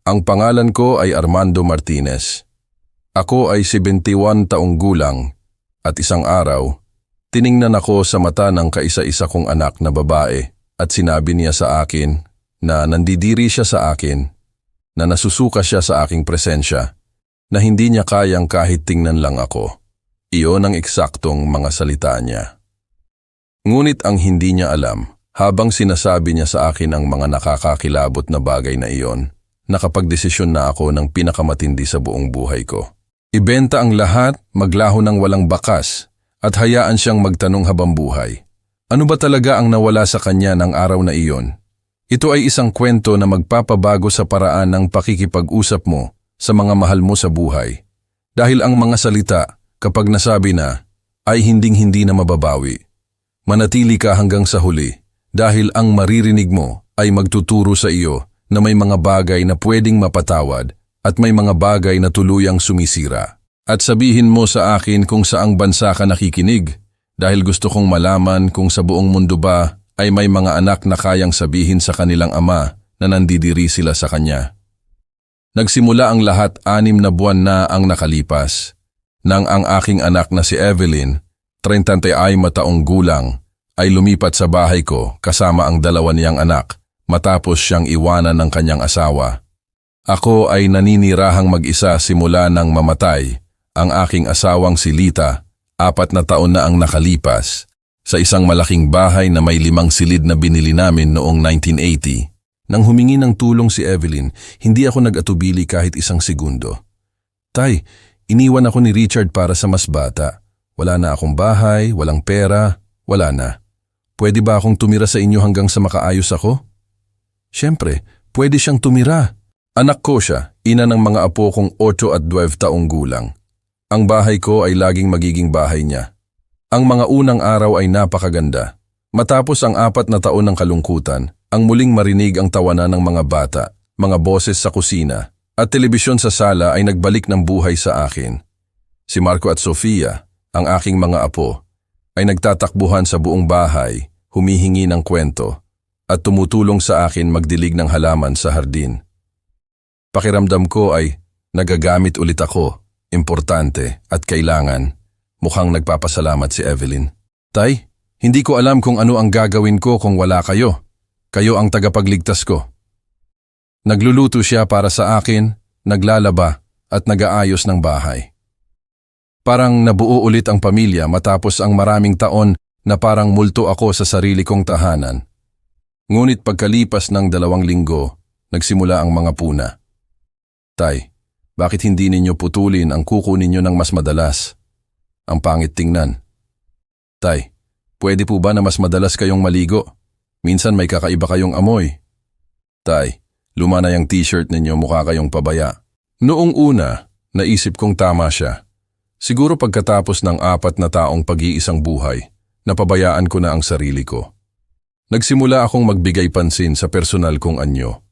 Ang pangalan ko ay Armando Martinez. Ako ay 71 taong gulang at isang araw, tiningnan ako sa mata ng kaisa-isa kong anak na babae at sinabi niya sa akin na nandidiri siya sa akin, na nasusuka siya sa aking presensya, na hindi niya kayang kahit tingnan lang ako. Iyon ang eksaktong mga salita niya. Ngunit ang hindi niya alam, habang sinasabi niya sa akin ang mga nakakakilabot na bagay na iyon, nakapagdesisyon na ako ng pinakamatindi sa buong buhay ko. Ibenta ang lahat, maglaho ng walang bakas, at hayaan siyang magtanong habang buhay. Ano ba talaga ang nawala sa kanya ng araw na iyon? Ito ay isang kwento na magpapabago sa paraan ng pakikipag-usap mo sa mga mahal mo sa buhay. Dahil ang mga salita, kapag nasabi na, ay hinding-hindi na mababawi. Manatili ka hanggang sa huli, dahil ang maririnig mo ay magtuturo sa iyo na may mga bagay na pwedeng mapatawad at may mga bagay na tuluyang sumisira. At sabihin mo sa akin kung saang bansa ka nakikinig, dahil gusto kong malaman kung sa buong mundo ba ay may mga anak na kayang sabihin sa kanilang ama na nandidiri sila sa kanya. Nagsimula ang lahat 6 na buwan na ang nakalipas, nang ang aking anak na si Evelyn, 31 taong gulang, ay lumipat sa bahay ko kasama ang 2 niyang anak matapos siyang iwanan ng kanyang asawa. Ako ay naninirahang mag-isa simula nang mamatay ang aking asawang si Lita, 4 na taon na ang nakalipas, sa isang malaking bahay na may 5 silid na binili namin noong 1980. Nang humingi ng tulong si Evelyn, hindi ako nag-atubili kahit isang segundo. Tay, iniwan ako ni Richard para sa mas bata. Wala na akong bahay, walang pera, wala na. Pwede ba akong tumira sa inyo hanggang sa makaayos ako? Siyempre, pwede siyang tumira. Anak ko siya, ina ng mga apo kong 8 at 12 taong gulang. Ang bahay ko ay laging magiging bahay niya. Ang mga unang araw ay napakaganda. Matapos ang 4 na taon ng kalungkutan, ang muling marinig ang tawanan ng mga bata, mga boses sa kusina, at telebisyon sa sala ay nagbalik ng buhay sa akin. Si Marco at Sofia, ang aking mga apo, ay nagtatakbuhan sa buong bahay, humihingi ng kwento, at tumutulong sa akin magdilig ng halaman sa hardin. Pakiramdam ko ay nagagamit ulit ako, importante at kailangan. Mukhang nagpapasalamat si Evelyn. Tay, hindi ko alam kung ano ang gagawin ko kung wala kayo. Kayo ang tagapagligtas ko. Nagluluto siya para sa akin, naglalaba at nag-aayos ng bahay. Parang nabuo ulit ang pamilya matapos ang maraming taon na parang multo ako sa sarili kong tahanan. Ngunit pagkalipas ng 2 linggo, nagsimula ang mga puna. Tay, bakit hindi ninyo putulin ang kuko ninyo ng mas madalas? Ang pangit tingnan. Tay, pwede po ba na mas madalas kayong maligo? Minsan may kakaiba kayong amoy. Tay, luma na yung t-shirt ninyo, mukha kayong pabaya. Noong una, naisip kong tama siya. Siguro pagkatapos ng 4 na taong pag-iisang buhay, napabayaan ko na ang sarili ko. Nagsimula akong magbigay pansin sa personal kong anyo.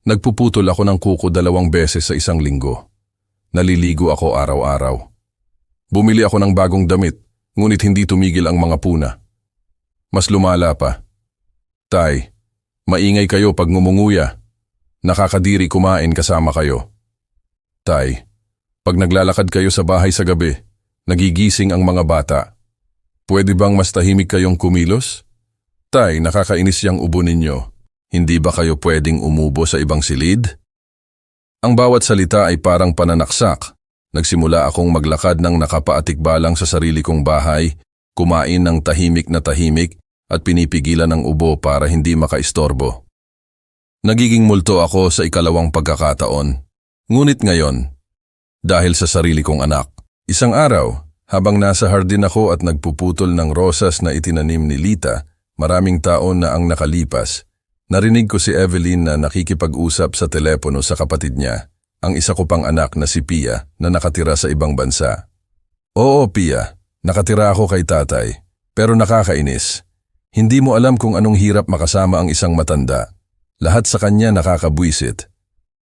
Nagpuputol ako ng kuko 2 beses sa isang linggo. Naliligo ako araw-araw. Bumili ako ng bagong damit, ngunit hindi tumigil ang mga puna. Mas lumala pa. Tay, maingay kayo pag ngumunguya. Nakakadiri kumain kasama kayo. Tay, pag naglalakad kayo sa bahay sa gabi, nagigising ang mga bata. Pwede bang mas tahimik kayong kumilos? Tay, nakakainis yang ubo ninyo. Hindi ba kayo pwedeng umubo sa ibang silid? Ang bawat salita ay parang pananaksak. Nagsimula akong maglakad ng nakapaatikbalang sa sarili kong bahay, kumain ng tahimik na tahimik, at pinipigilan ng ubo para hindi makaistorbo. Nagiging multo ako sa 2 pagkakataon. Ngunit ngayon, dahil sa sarili kong anak. Isang araw, habang nasa hardin ako at nagpuputol ng rosas na itinanim ni Lita, maraming taon na ang nakalipas, narinig ko si Evelyn na nakikipag-usap sa telepono sa kapatid niya, ang isa ko pang anak na si Pia na nakatira sa ibang bansa. Oo, Pia, nakatira ako kay tatay, pero nakakainis. Hindi mo alam kung anong hirap makasama ang isang matanda. Lahat sa kanya nakakabwisit.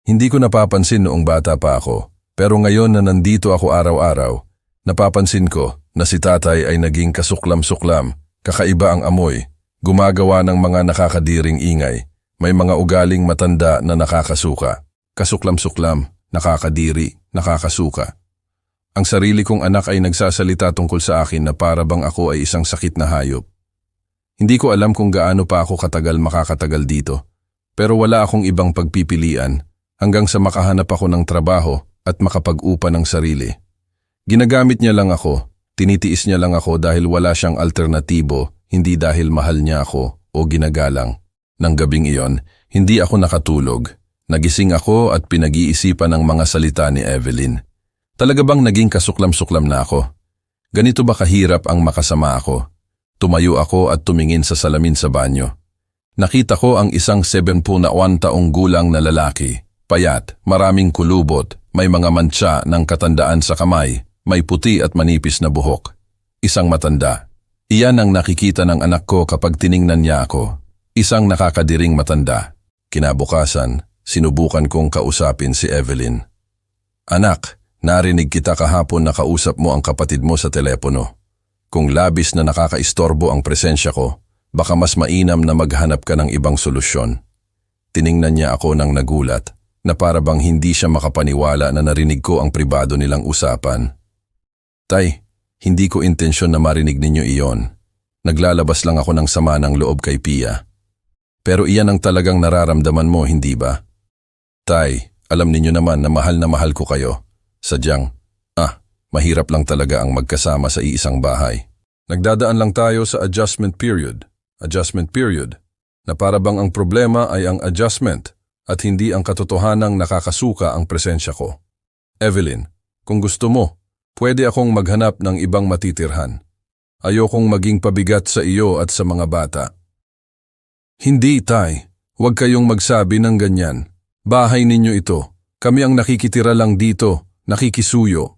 Hindi ko napapansin noong bata pa ako, pero ngayon na nandito ako araw-araw, napapansin ko na si tatay ay naging kasuklam-suklam, kakaiba ang amoy, gumagawa ng mga nakakadiring ingay, may mga ugaling matanda na nakakasuka. Kasuklam-suklam, nakakadiri, nakakasuka. Ang sarili kong anak ay nagsasalita tungkol sa akin na para bang ako ay isang sakit na hayop. Hindi ko alam kung gaano pa ako katagal makakatagal dito, pero wala akong ibang pagpipilian hanggang sa makahanap ako ng trabaho at makapag-upa ng sarili. Ginagamit niya lang ako, tinitiis niya lang ako dahil wala siyang alternatibo, hindi dahil mahal niya ako o ginagalang. Nang gabing iyon, hindi ako nakatulog. Nagising ako at pinag-iisipan ang mga salita ni Evelyn. Talaga bang naging kasuklam-suklam na ako? Ganito ba kahirap ang makasama ako? Tumayo ako at tumingin sa salamin sa banyo. Nakita ko ang isang 71 taong gulang na lalaki. Payat, maraming kulubot, may mga mantsa ng katandaan sa kamay, may puti at manipis na buhok. Isang matanda. Iyan ang nakikita ng anak ko kapag tiningnan niya ako. Isang nakakadiring matanda. Kinabukasan, sinubukan kong kausapin si Evelyn. Anak, narinig kita kahapon na kausap mo ang kapatid mo sa telepono. Kung labis na nakakaistorbo ang presensya ko, baka mas mainam na maghanap ka ng ibang solusyon. Tiningnan niya ako ng nagulat, na para bang hindi siya makapaniwala na narinig ko ang pribado nilang usapan. Tay, hindi ko intensyon na marinig ninyo iyon. Naglalabas lang ako ng sama ng loob kay Pia. Pero iyan ang talagang nararamdaman mo, hindi ba? Tay, alam ninyo naman na mahal ko kayo. Sadyang, mahirap lang talaga ang magkasama sa iisang bahay. Nagdadaan lang tayo sa adjustment period, na para bang ang problema ay ang adjustment at hindi ang katotohanang nakakasuka ang presensya ko. Evelyn, kung gusto mo, pwede akong maghanap ng ibang matitirhan. Ayokong maging pabigat sa iyo at sa mga bata. Hindi, Tay. Huwag kayong magsabi ng ganyan. Bahay ninyo ito. Kami ang nakikitira lang dito. Nakikisuyo.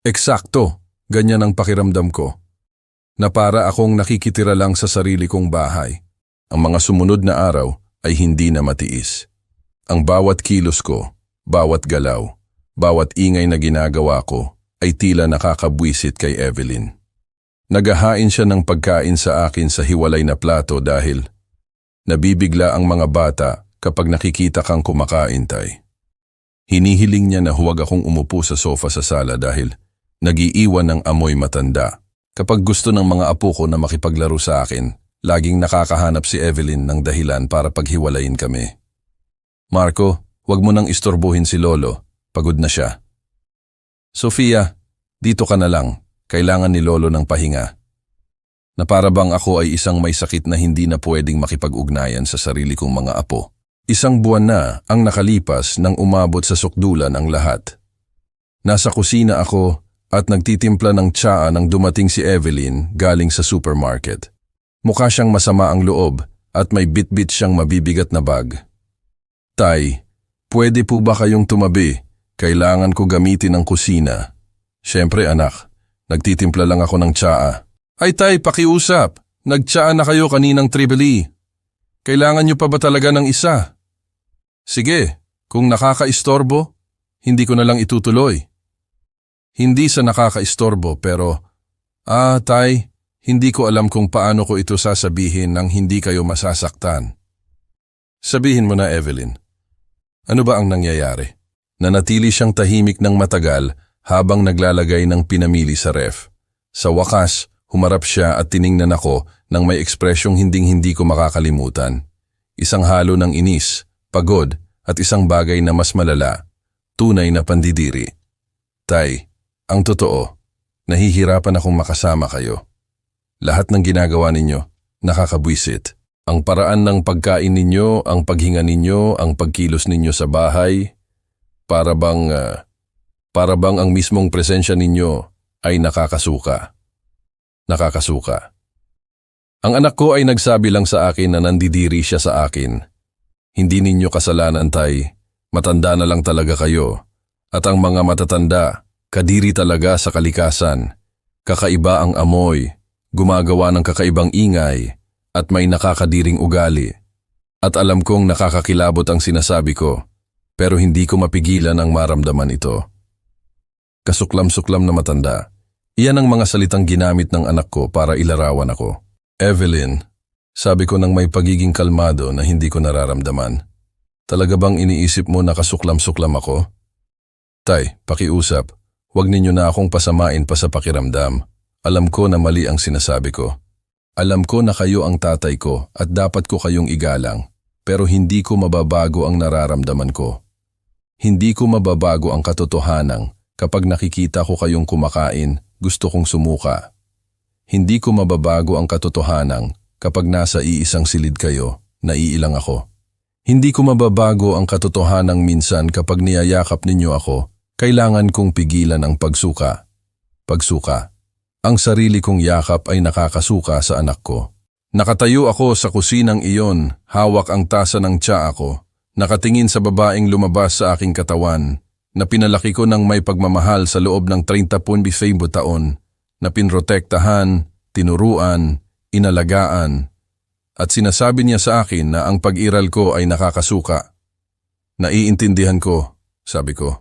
Eksakto. Ganyan ang pakiramdam ko. Na para akong nakikitira lang sa sarili kong bahay. Ang mga sumunod na araw ay hindi na matiis. Ang bawat kilos ko, bawat galaw, bawat ingay na ginagawa ko ay tila nakakabwisit kay Evelyn. Naghahain siya ng pagkain sa akin sa hiwalay na plato dahil nabibigla ang mga bata kapag nakikita kang kumakain, Tay. Hinihiling niya na huwag akong umupo sa sofa sa sala dahil nag-iiwan ng amoy matanda. Kapag gusto ng mga apo ko na makipaglaro sa akin, laging nakakahanap si Evelyn ng dahilan para paghiwalayin kami. Marco, huwag mo nang istorbohin si Lolo. Pagod na siya. Sofia, dito ka na lang. Kailangan ni Lolo ng pahinga. Na para bang ako ay isang may sakit na hindi na pwedeng makipag-ugnayan sa sarili kong mga apo. Isang buwan na ang nakalipas nang umabot sa sukdulan ang lahat. Nasa kusina ako at nagtitimpla ng tsaa nang dumating si Evelyn galing sa supermarket. Mukha siyang masama ang loob at may bit-bit siyang mabibigat na bag. Tay, pwede po ba kayong tumabi? Kailangan ko gamitin ang kusina. Siyempre anak. Nagtitimpla lang ako ng tsaa. Ay Tay, pakiusap. Nagtsaa na kayo kaninang tribili. Kailangan niyo pa ba talaga ng isa? Sige, kung nakakaistorbo, hindi ko na lang itutuloy. Hindi sa nakakaistorbo pero, Tay, hindi ko alam kung paano ko ito sasabihin nang hindi kayo masasaktan. Sabihin mo na, Evelyn. Ano ba ang nangyayari? Nanatili siyang tahimik ng matagal habang naglalagay ng pinamili sa ref. Sa wakas, humarap siya at tiningnan ako nang may ekspresyong hinding-hindi ko makakalimutan. Isang halo ng inis, pagod at isang bagay na mas malala, tunay na pandidiri. Tay, ang totoo, nahihirapan akong makasama kayo. Lahat ng ginagawa ninyo, nakakabwisit. Ang paraan ng pagkain ninyo, ang paghinga ninyo, ang pagkilos ninyo sa bahay, para bang ang mismong presensya ninyo ay nakakasuka. Ang anak ko ay nagsabi lang sa akin na nandidiri siya sa akin. Hindi ninyo kasalanan, Tay. Matanda na lang talaga kayo. At ang mga matatanda, kadiri talaga sa kalikasan. Kakaiba ang amoy, gumagawa ng kakaibang ingay, at may nakakadiring ugali. At alam kong nakakakilabot ang sinasabi ko, pero hindi ko mapigilan ang maramdaman ito. Kasuklam-suklam na matanda. Iyan ang mga salitang ginamit ng anak ko para ilarawan ako. Evelyn, sabi ko nang may pagiging kalmado na hindi ko nararamdaman. Talaga bang iniisip mo na kasuklam-suklam ako? Tay, pakiusap. Huwag ninyo na akong pasamain pa sa pakiramdam. Alam ko na mali ang sinasabi ko. Alam ko na kayo ang tatay ko at dapat ko kayong igalang. Pero hindi ko mababago ang nararamdaman ko. Hindi ko mababago ang katotohanan kapag nakikita ko kayong kumakain, gusto kong sumuka. Hindi ko mababago ang katotohanan kapag nasa iisang silid kayo, naiilang ako. Hindi ko mababago ang katotohanan minsan kapag niyayakap ninyo ako, kailangan kong pigilan ang pagsuka. Pagsuka. Ang sarili kong yakap ay nakakasuka sa anak ko. Nakatayo ako sa kusinang iyon, hawak ang tasa ng tsaa ko, nakatingin sa babaeng lumabas sa aking katawan, na pinalaki ko ng may pagmamahal sa loob ng 30 taon, na pinrotektahan, tinuruan, inalagaan, at sinasabi niya sa akin na ang pag-iral ko ay nakakasuka. Naiintindihan ko, sabi ko.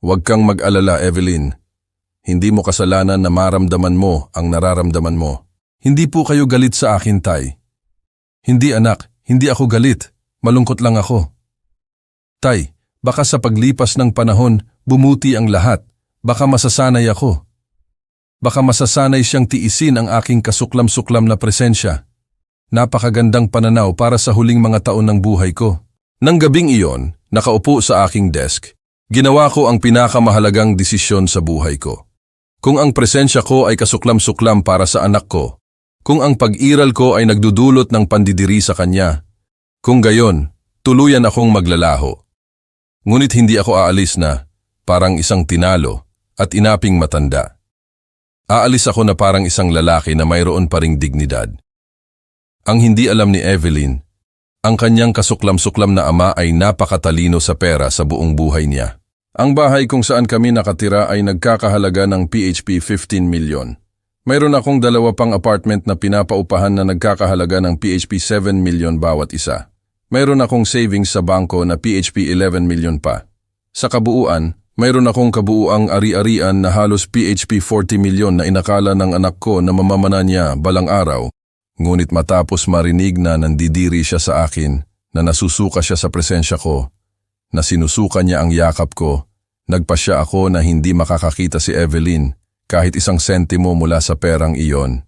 Huwag kang mag-alala, Evelyn. Hindi mo kasalanan na maramdaman mo ang nararamdaman mo. Hindi po kayo galit sa akin, Tay. Hindi anak, hindi ako galit. Malungkot lang ako. Tay, baka sa paglipas ng panahon, bumuti ang lahat. Baka masasanay ako. Baka masasanay siyang tiisin ang aking kasuklam-suklam na presensya. Napakagandang pananaw para sa huling mga taon ng buhay ko. Nang gabing iyon, nakaupo sa aking desk, ginawa ko ang pinakamahalagang desisyon sa buhay ko. Kung ang presensya ko ay kasuklam-suklam para sa anak ko, kung ang pag-iral ko ay nagdudulot ng pandidiri sa kanya, kung gayon, tuluyan akong maglalaho. Ngunit hindi ako aalis na parang isang tinalo at inaping matanda. Aalis ako na parang isang lalaki na mayroon pa ring dignidad. Ang hindi alam ni Evelyn, ang kanyang kasuklam-suklam na ama ay napakatalino sa pera sa buong buhay niya. Ang bahay kung saan kami nakatira ay nagkakahalaga ng PHP 15 milyon. Mayroon akong 2 pang apartment na pinapaupahan na nagkakahalaga ng PHP 7 milyon bawat isa. Mayroon akong savings sa bangko na PHP 11 milyon pa. Sa kabuuan, mayroon akong kabuuang ari-arian na halos PHP 40 milyon na inakala ng anak ko na mamamana niya balang araw. Ngunit matapos marinig na nandidiri siya sa akin, na nasusuka siya sa presensya ko, na sinusuka niya ang yakap ko, nagpasya ako na hindi makakakita si Evelyn kahit isang sentimo mula sa perang iyon.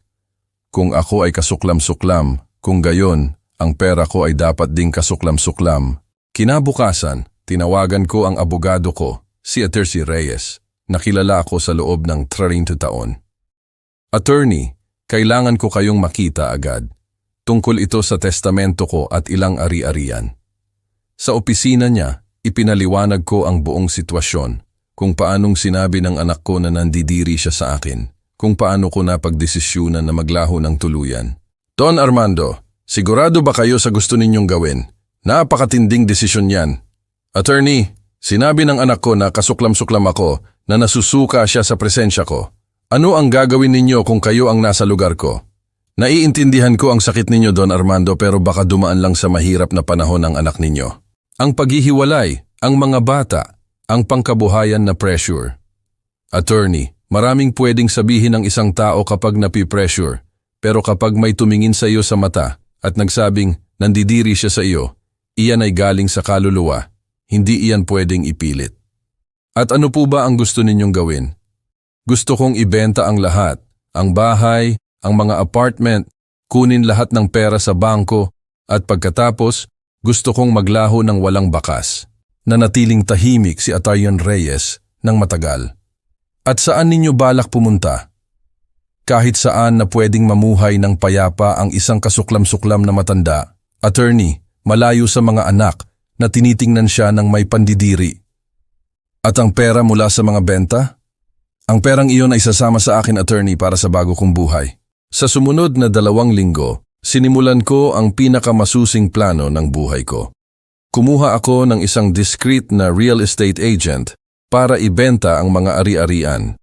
Kung ako ay kasuklam-suklam, kung gayon, ang pera ko ay dapat ding kasuklam-suklam. Kinabukasan, tinawagan ko ang abogado ko, si Attorney Reyes, na kilala ako sa loob ng 30 taon. Attorney, kailangan ko kayong makita agad. Tungkol ito sa testamento ko at ilang ari-arian. Sa opisina niya, ipinaliwanag ko ang buong sitwasyon, kung paanong sinabi ng anak ko na nandidiri siya sa akin, kung paano ko napagdesisyunan na maglaho ng tuluyan. Don Armando, sigurado ba kayo sa gusto ninyong gawin? Napakatinding desisyon yan. Attorney, sinabi ng anak ko na kasuklam-suklam ako, na nasusuka siya sa presensya ko. Ano ang gagawin ninyo kung kayo ang nasa lugar ko? Naiintindihan ko ang sakit ninyo, Don Armando, pero baka dumaan lang sa mahirap na panahon ng anak ninyo. Ang paghihiwalay, ang mga bata, ang pangkabuhayan na pressure. Attorney, maraming pwedeng sabihin ng isang tao kapag napipressure, pero kapag may tumingin sa iyo sa mata at nagsabing nandidiri siya sa iyo, iyan ay galing sa kaluluwa, hindi iyan pwedeng ipilit. At ano po ba ang gusto ninyong gawin? Gusto kong ibenta ang lahat, ang bahay, ang mga apartment, kunin lahat ng pera sa bangko, at pagkatapos, gusto kong maglaho ng walang bakas. Nanatiling tahimik si Attorney Reyes ng matagal. At saan ninyo balak pumunta? Kahit saan na pwedeng mamuhay ng payapa ang isang kasuklam-suklam na matanda, attorney, malayo sa mga anak na tinitingnan siya ng may pandidiri. At ang pera mula sa mga benta? Ang perang iyon ay sasama sa akin, attorney, para sa bago kong buhay. Sa sumunod na 2 linggo, sinimulan ko ang pinakamasusing plano ng buhay ko. Kumuha ako ng isang discreet na real estate agent para ibenta ang mga ari-arian.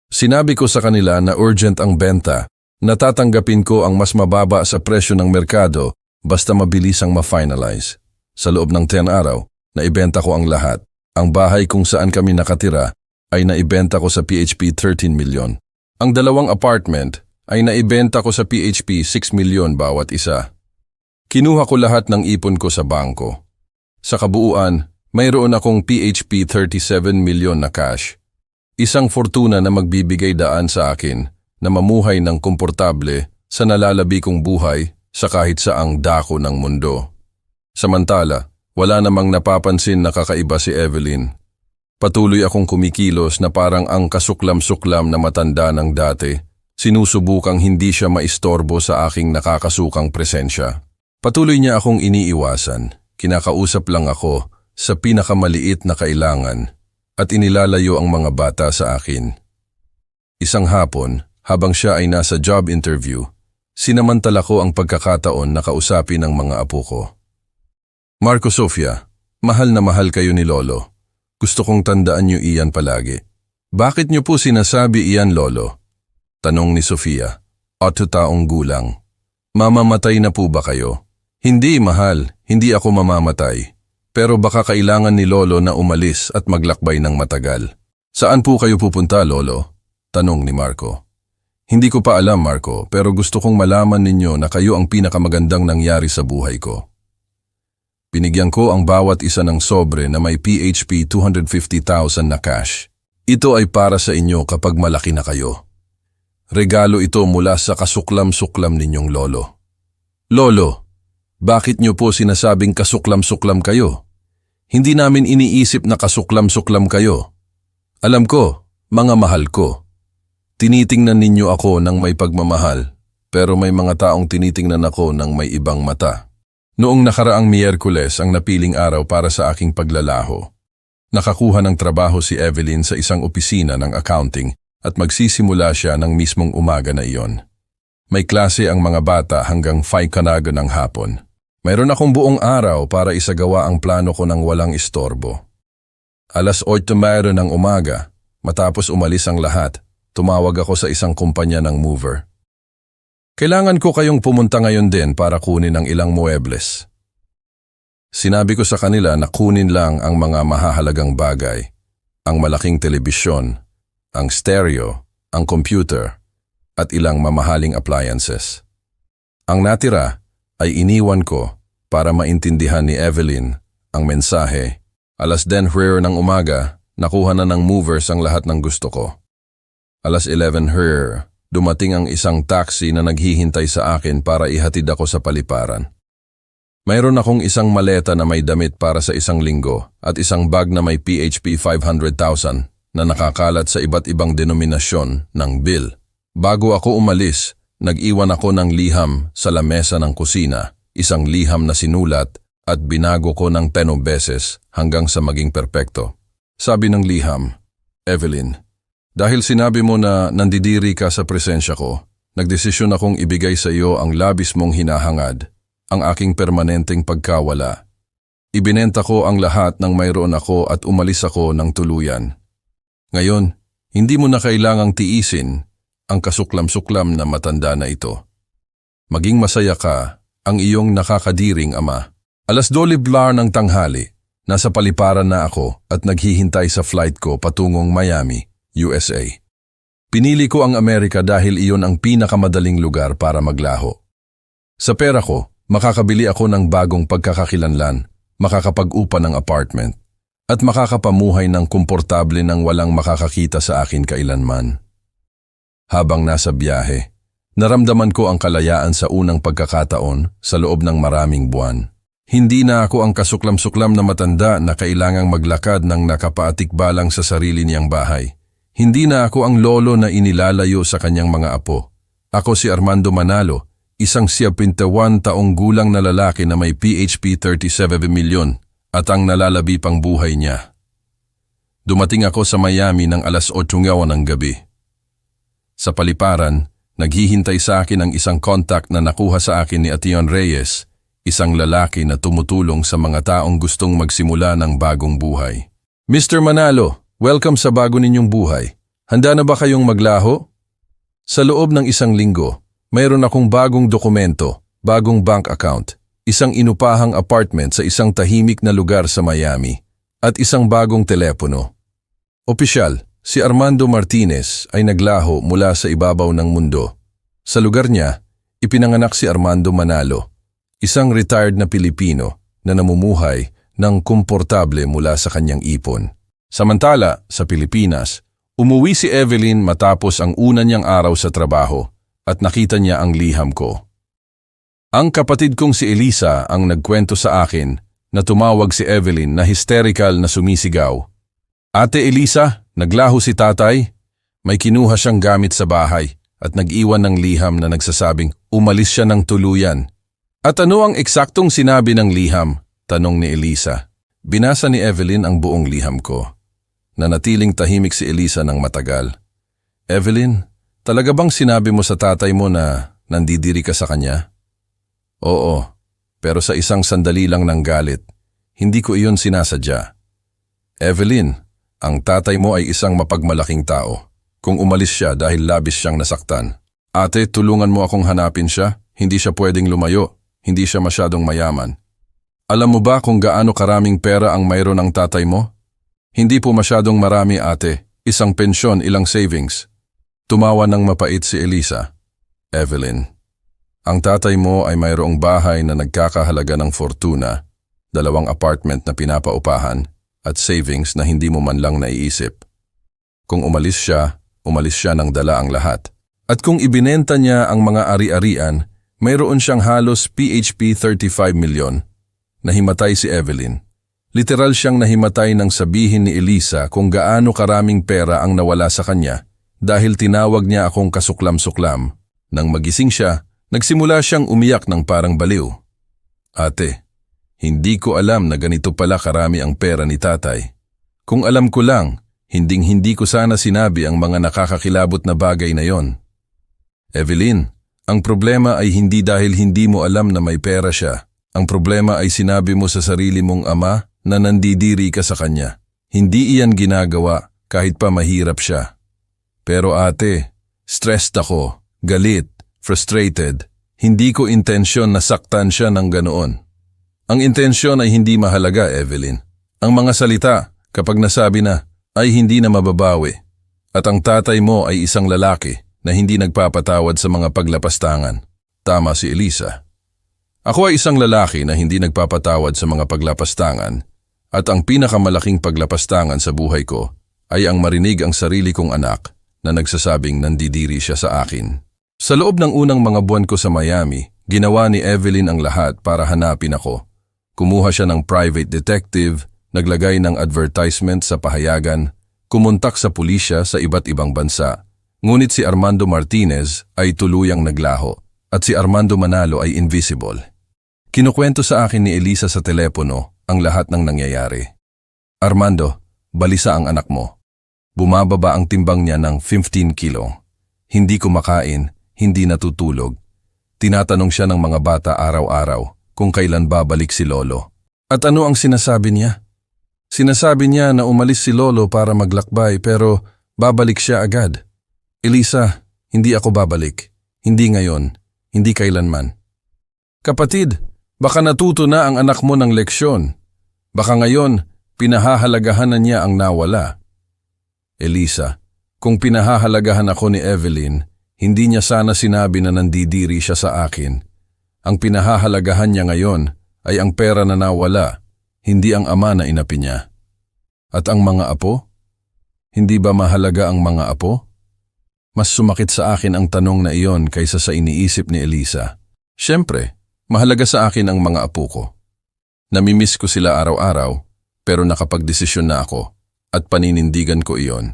Sinabi ko sa kanila na urgent ang benta, na tatanggapin ko ang mas mababa sa presyo ng merkado basta mabilis ang ma-finalize. Sa loob ng 10 araw, naibenta ko ang lahat. Ang bahay kung saan kami nakatira ay naibenta ko sa PHP 13 milyon. Ang 2 apartment ay naibenta ko sa PHP 6 milyon bawat isa. Kinuha ko lahat ng ipon ko sa bangko. Sa kabuuan, mayroon akong PHP 37 milyon na cash. Isang fortuna na magbibigay daan sa akin na mamuhay ng komportable sa nalalabi kong buhay sa kahit saang dako ng mundo. Samantala, wala namang napapansin na kakaiba si Evelyn. Patuloy akong kumikilos na parang ang kasuklam-suklam na matanda ng dati, sinusubukang hindi siya maistorbo sa aking nakakasukang presensya. Patuloy niya akong iniiwasan, kinakausap lang ako sa pinakamaliit na kailangan at inilalayo ang mga bata sa akin. Isang hapon, habang siya ay nasa job interview, sinamantala ko ang pagkakataon na kausapin ang mga apo ko. Marco, Sofia, mahal na mahal kayo ni Lolo. Gusto kong tandaan niyo iyan palagi. Bakit niyo po sinasabi iyan, Lolo? Tanong ni Sofia, 8 taong gulang. Mamamatay na po ba kayo? Hindi, mahal, hindi ako mamamatay. Pero baka kailangan ni Lolo na umalis at maglakbay ng matagal. Saan po kayo pupunta, Lolo? Tanong ni Marco. Hindi ko pa alam, Marco, pero gusto kong malaman ninyo na kayo ang pinakamagandang nangyari sa buhay ko. Binigyan ko ang bawat isa ng sobre na may PHP 250,000 na cash. Ito ay para sa inyo kapag malaki na kayo. Regalo ito mula sa kasuklam-suklam ninyong lolo. Lolo, bakit niyo po sinasabing kasuklam-suklam kayo? Hindi namin iniisip na kasuklam-suklam kayo. Alam ko, mga mahal ko. Tinitingnan ninyo ako ng may pagmamahal, pero may mga taong tinitingnan ako ng may ibang mata. Noong nakaraang Miyerkules ang napiling araw para sa aking paglalaho. Nakakuha ng trabaho si Evelyn sa isang opisina ng accounting at magsisimula siya ng mismong umaga na iyon. May klase ang mga bata hanggang 5 ng hapon. Mayroon akong buong araw para isagawa ang plano ko ng walang istorbo. 8:00 ng umaga, matapos umalis ang lahat, tumawag ako sa isang kumpanya ng mover. Kailangan ko kayong pumunta ngayon din para kunin ang ilang muebles. Sinabi ko sa kanila na kunin lang ang mga mahahalagang bagay, ang malaking telebisyon, ang stereo, ang computer, at ilang mamahaling appliances. Ang natira ay iniwan ko para maintindihan ni Evelyn ang mensahe. 10:00 ng umaga, nakuha na ng movers ang lahat ng gusto ko. 11:00, dumating ang isang taxi na naghihintay sa akin para ihatid ako sa paliparan. Mayroon akong isang maleta na may damit para sa isang linggo at isang bag na may PHP 500,000 na nakakalat sa iba't ibang denominasyon ng bill. Bago ako umalis, nag-iwan ako ng liham sa lamesa ng kusina, isang liham na sinulat at binago ko ng 10 beses hanggang sa maging perpekto. Sabi ng liham, Evelyn, dahil sinabi mo na nandidiri ka sa presensya ko, nagdesisyon akong ibigay sa iyo ang labis mong hinahangad, ang aking permanenteng pagkawala. Ibinenta ko ang lahat ng mayroon ako at umalis ako ng tuluyan. Ngayon, hindi mo na kailangang tiisin ang kasuklam-suklam na matanda na ito. Maging masaya ka, ang iyong nakakadiring ama. 12:00 ng tanghali, nasa paliparan na ako at naghihintay sa flight ko patungong Miami, USA. Pinili ko ang Amerika dahil iyon ang pinakamadaling lugar para maglaho. Sa pera ko, makakabili ako ng bagong pagkakakilanlan, makakapag-upa ng apartment, at makakapamuhay ng komportable nang walang makakakita sa akin kailanman. Habang nasa biyahe, naramdaman ko ang kalayaan sa unang pagkakataon sa loob ng maraming buwan. Hindi na ako ang kasuklam-suklam na matanda na kailangang maglakad ng nakapaatikbalang sa sarili niyang bahay. Hindi na ako ang lolo na inilalayo sa kanyang mga apo. Ako si Armando Manalo, isang 51 taong gulang na lalaki na may PHP 37 milyon at ang nalalabi pang buhay niya. Dumating ako sa Miami ng 8:00 ng gabi. Sa paliparan, naghihintay sa akin ang isang contact na nakuha sa akin ni Ation Reyes, isang lalaki na tumutulong sa mga taong gustong magsimula ng bagong buhay. Mr. Manalo, welcome sa bago ninyong buhay. Handa na ba kayong maglaho? Sa loob ng isang linggo, mayroon akong bagong dokumento, bagong bank account, isang inupahang apartment sa isang tahimik na lugar sa Miami, at isang bagong telepono. Opisyal, si Armando Martinez ay naglaho mula sa ibabaw ng mundo. Sa lugar niya, ipinanganak si Armando Manalo, isang retired na Pilipino na namumuhay ng komportable mula sa kanyang ipon. Samantala, sa Pilipinas, umuwi si Evelyn matapos ang una niyang araw sa trabaho at nakita niya ang liham ko. Ang kapatid kong si Elisa ang nagkwento sa akin na tumawag si Evelyn na hysterical na sumisigaw. Ate Elisa, naglaho si tatay. May kinuha siyang gamit sa bahay at nag-iwan ng liham na nagsasabing umalis siya ng tuluyan. At ano ang eksaktong sinabi ng liham? Tanong ni Elisa. Binasa ni Evelyn ang buong liham ko. Nanatiling tahimik si Elisa ng matagal. Evelyn, talaga bang sinabi mo sa tatay mo na nandidiri ka sa kanya? Oo, pero sa isang sandali lang ng galit. Hindi ko iyon sinasadya. Evelyn, ang tatay mo ay isang mapagmalaking tao. Kung umalis siya dahil labis siyang nasaktan. Ate, tulungan mo akong hanapin siya. Hindi siya pwedeng lumayo. Hindi siya masyadong mayaman. Alam mo ba kung gaano karaming pera ang mayroon ng tatay mo? Hindi po masyadong marami, ate. Isang pensyon, ilang savings. Tumawa ng mapait si Elisa. Evelyn, ang tatay mo ay mayroong bahay na nagkakahalaga ng fortuna, 2 apartment na pinapaupahan, at savings na hindi mo man lang naiisip. Kung umalis siya ng dala ang lahat. At kung ibinenta niya ang mga ari-arian, mayroon siyang halos PHP 35 milyon. Nahimatay si Evelyn. Literal siyang nahimatay nang sabihin ni Elisa kung gaano karaming pera ang nawala sa kanya dahil tinawag niya akong kasuklam-suklam. Nang magising siya, nagsimula siyang umiyak ng parang baliw. Ate, hindi ko alam na ganito pala karami ang pera ni tatay. Kung alam ko lang, hindi ko sana sinabi ang mga nakakakilabot na bagay na yon. Evelyn, ang problema ay hindi dahil hindi mo alam na may pera siya. Ang problema ay sinabi mo sa sarili mong ama na nandidiri ka sa kanya. Hindi iyan ginagawa kahit pa mahirap siya. Pero ate, stressed ako, galit, frustrated. Hindi ko intensyon na saktan siya ng ganoon. Ang intensyon ay hindi mahalaga, Evelyn. Ang mga salita, kapag nasabi na, ay hindi na mababawi. At ang tatay mo ay isang lalaki na hindi nagpapatawad sa mga paglapastangan. Tama si Elisa. Ako ay isang lalaki na hindi nagpapatawad sa mga paglapastangan at ang pinakamalaking paglapastangan sa buhay ko ay ang marinig ang sarili kong anak na nagsasabing nandidiri siya sa akin. Sa loob ng unang mga buwan ko sa Miami, ginawa ni Evelyn ang lahat para hanapin ako. Kumuha siya ng private detective, naglagay ng advertisement sa pahayagan, kumontak sa pulisya sa iba't ibang bansa. Ngunit si Armando Martinez ay tuluyang naglaho at si Armando Manalo ay invisible. Kinukwento sa akin ni Elisa sa telepono ang lahat ng nangyayari. Armando, balisa ang anak mo. Bumababa ang timbang niya ng 15 kilo. Hindi kumakain, hindi natutulog. Tinatanong siya ng mga bata araw-araw kung kailan babalik si Lolo. At ano ang sinasabi niya? Sinasabi niya na umalis si Lolo para maglakbay pero babalik siya agad. Elisa, hindi ako babalik. Hindi ngayon. Hindi kailanman. Kapatid, baka natuto na ang anak mo ng leksyon. Baka ngayon, pinahahalagahan na niya ang nawala. Elisa, kung pinahahalagahan ako ni Evelyn, hindi niya sana sinabi na nandidiri siya sa akin. Ang pinahahalagahan niya ngayon ay ang pera na nawala, hindi ang ama na inapi niya. At ang mga apo? Hindi ba mahalaga ang mga apo? Mas sumakit sa akin ang tanong na iyon kaysa sa iniisip ni Elisa. Siyempre, mahalaga sa akin ang mga apo ko. Namimiss ko sila araw-araw, pero nakapagdesisyon na ako at paninindigan ko iyon.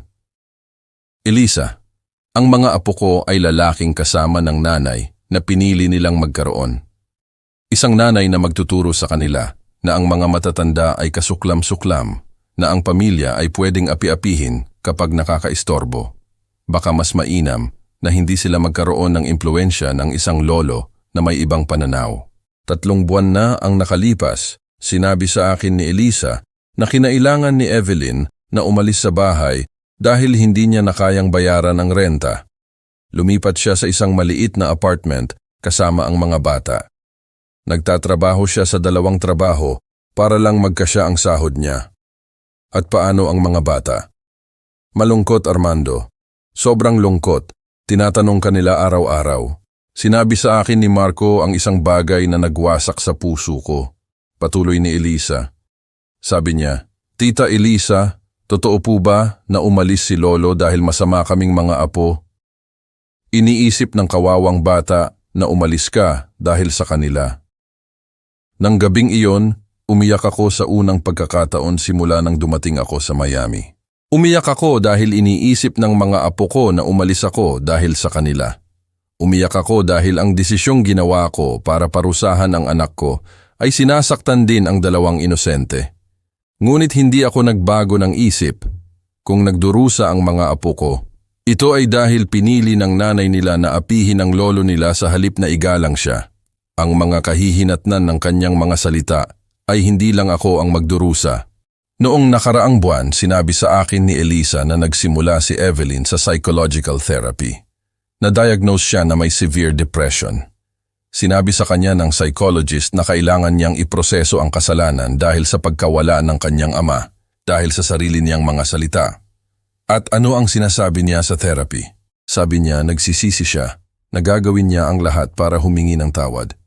Elisa, ang mga apo ko ay lalaking kasama ng nanay na pinili nilang magkaroon. Isang nanay na magtuturo sa kanila na ang mga matatanda ay kasuklam-suklam, na ang pamilya ay pwedeng api-apihin kapag nakakaistorbo. Baka mas mainam na hindi sila magkaroon ng impluensya ng isang lolo na may ibang pananaw. 3 buwan na ang nakalipas, sinabi sa akin ni Elisa na kinailangan ni Evelyn na umalis sa bahay dahil hindi niya na kayang bayaran ang renta. Lumipat siya sa isang maliit na apartment kasama ang mga bata. Nagtatrabaho siya sa 2 trabaho para lang magkasya ang sahod niya. At paano ang mga bata? Malungkot, Armando. Sobrang lungkot. Tinatanong kanila araw-araw. Sinabi sa akin ni Marco ang isang bagay na nagwasak sa puso ko. Patuloy ni Elisa. Sabi niya, Tita Elisa, totoo po ba na umalis si Lolo dahil masama kaming mga apo? Iniisip ng kawawang bata na umalis ka dahil sa kanila. Nang gabing iyon, umiyak ako sa unang pagkakataon simula nang dumating ako sa Miami. Umiyak ako dahil iniisip ng mga apo ko na umalis ako dahil sa kanila. Umiyak ako dahil ang desisyong ginawa ko para parusahan ang anak ko ay sinasaktan din ang dalawang inosente. Ngunit hindi ako nagbago ng isip. Kung nagdurusa ang mga apo ko, ito ay dahil pinili ng nanay nila na apihin ang lolo nila sa halip na igalang siya. Ang mga kahihinatnan ng kanyang mga salita ay hindi lang ako ang magdurusa. Noong nakaraang buwan, sinabi sa akin ni Elisa na nagsimula si Evelyn sa psychological therapy. Na-diagnose siya na may severe depression. Sinabi sa kanya ng psychologist na kailangan niyang iproseso ang kasalanan dahil sa pagkawala ng kanyang ama, dahil sa sarili niyang mga salita. At ano ang sinasabi niya sa therapy? Sabi niya nagsisisi siya, na gagawin niya ang lahat para humingi ng tawad.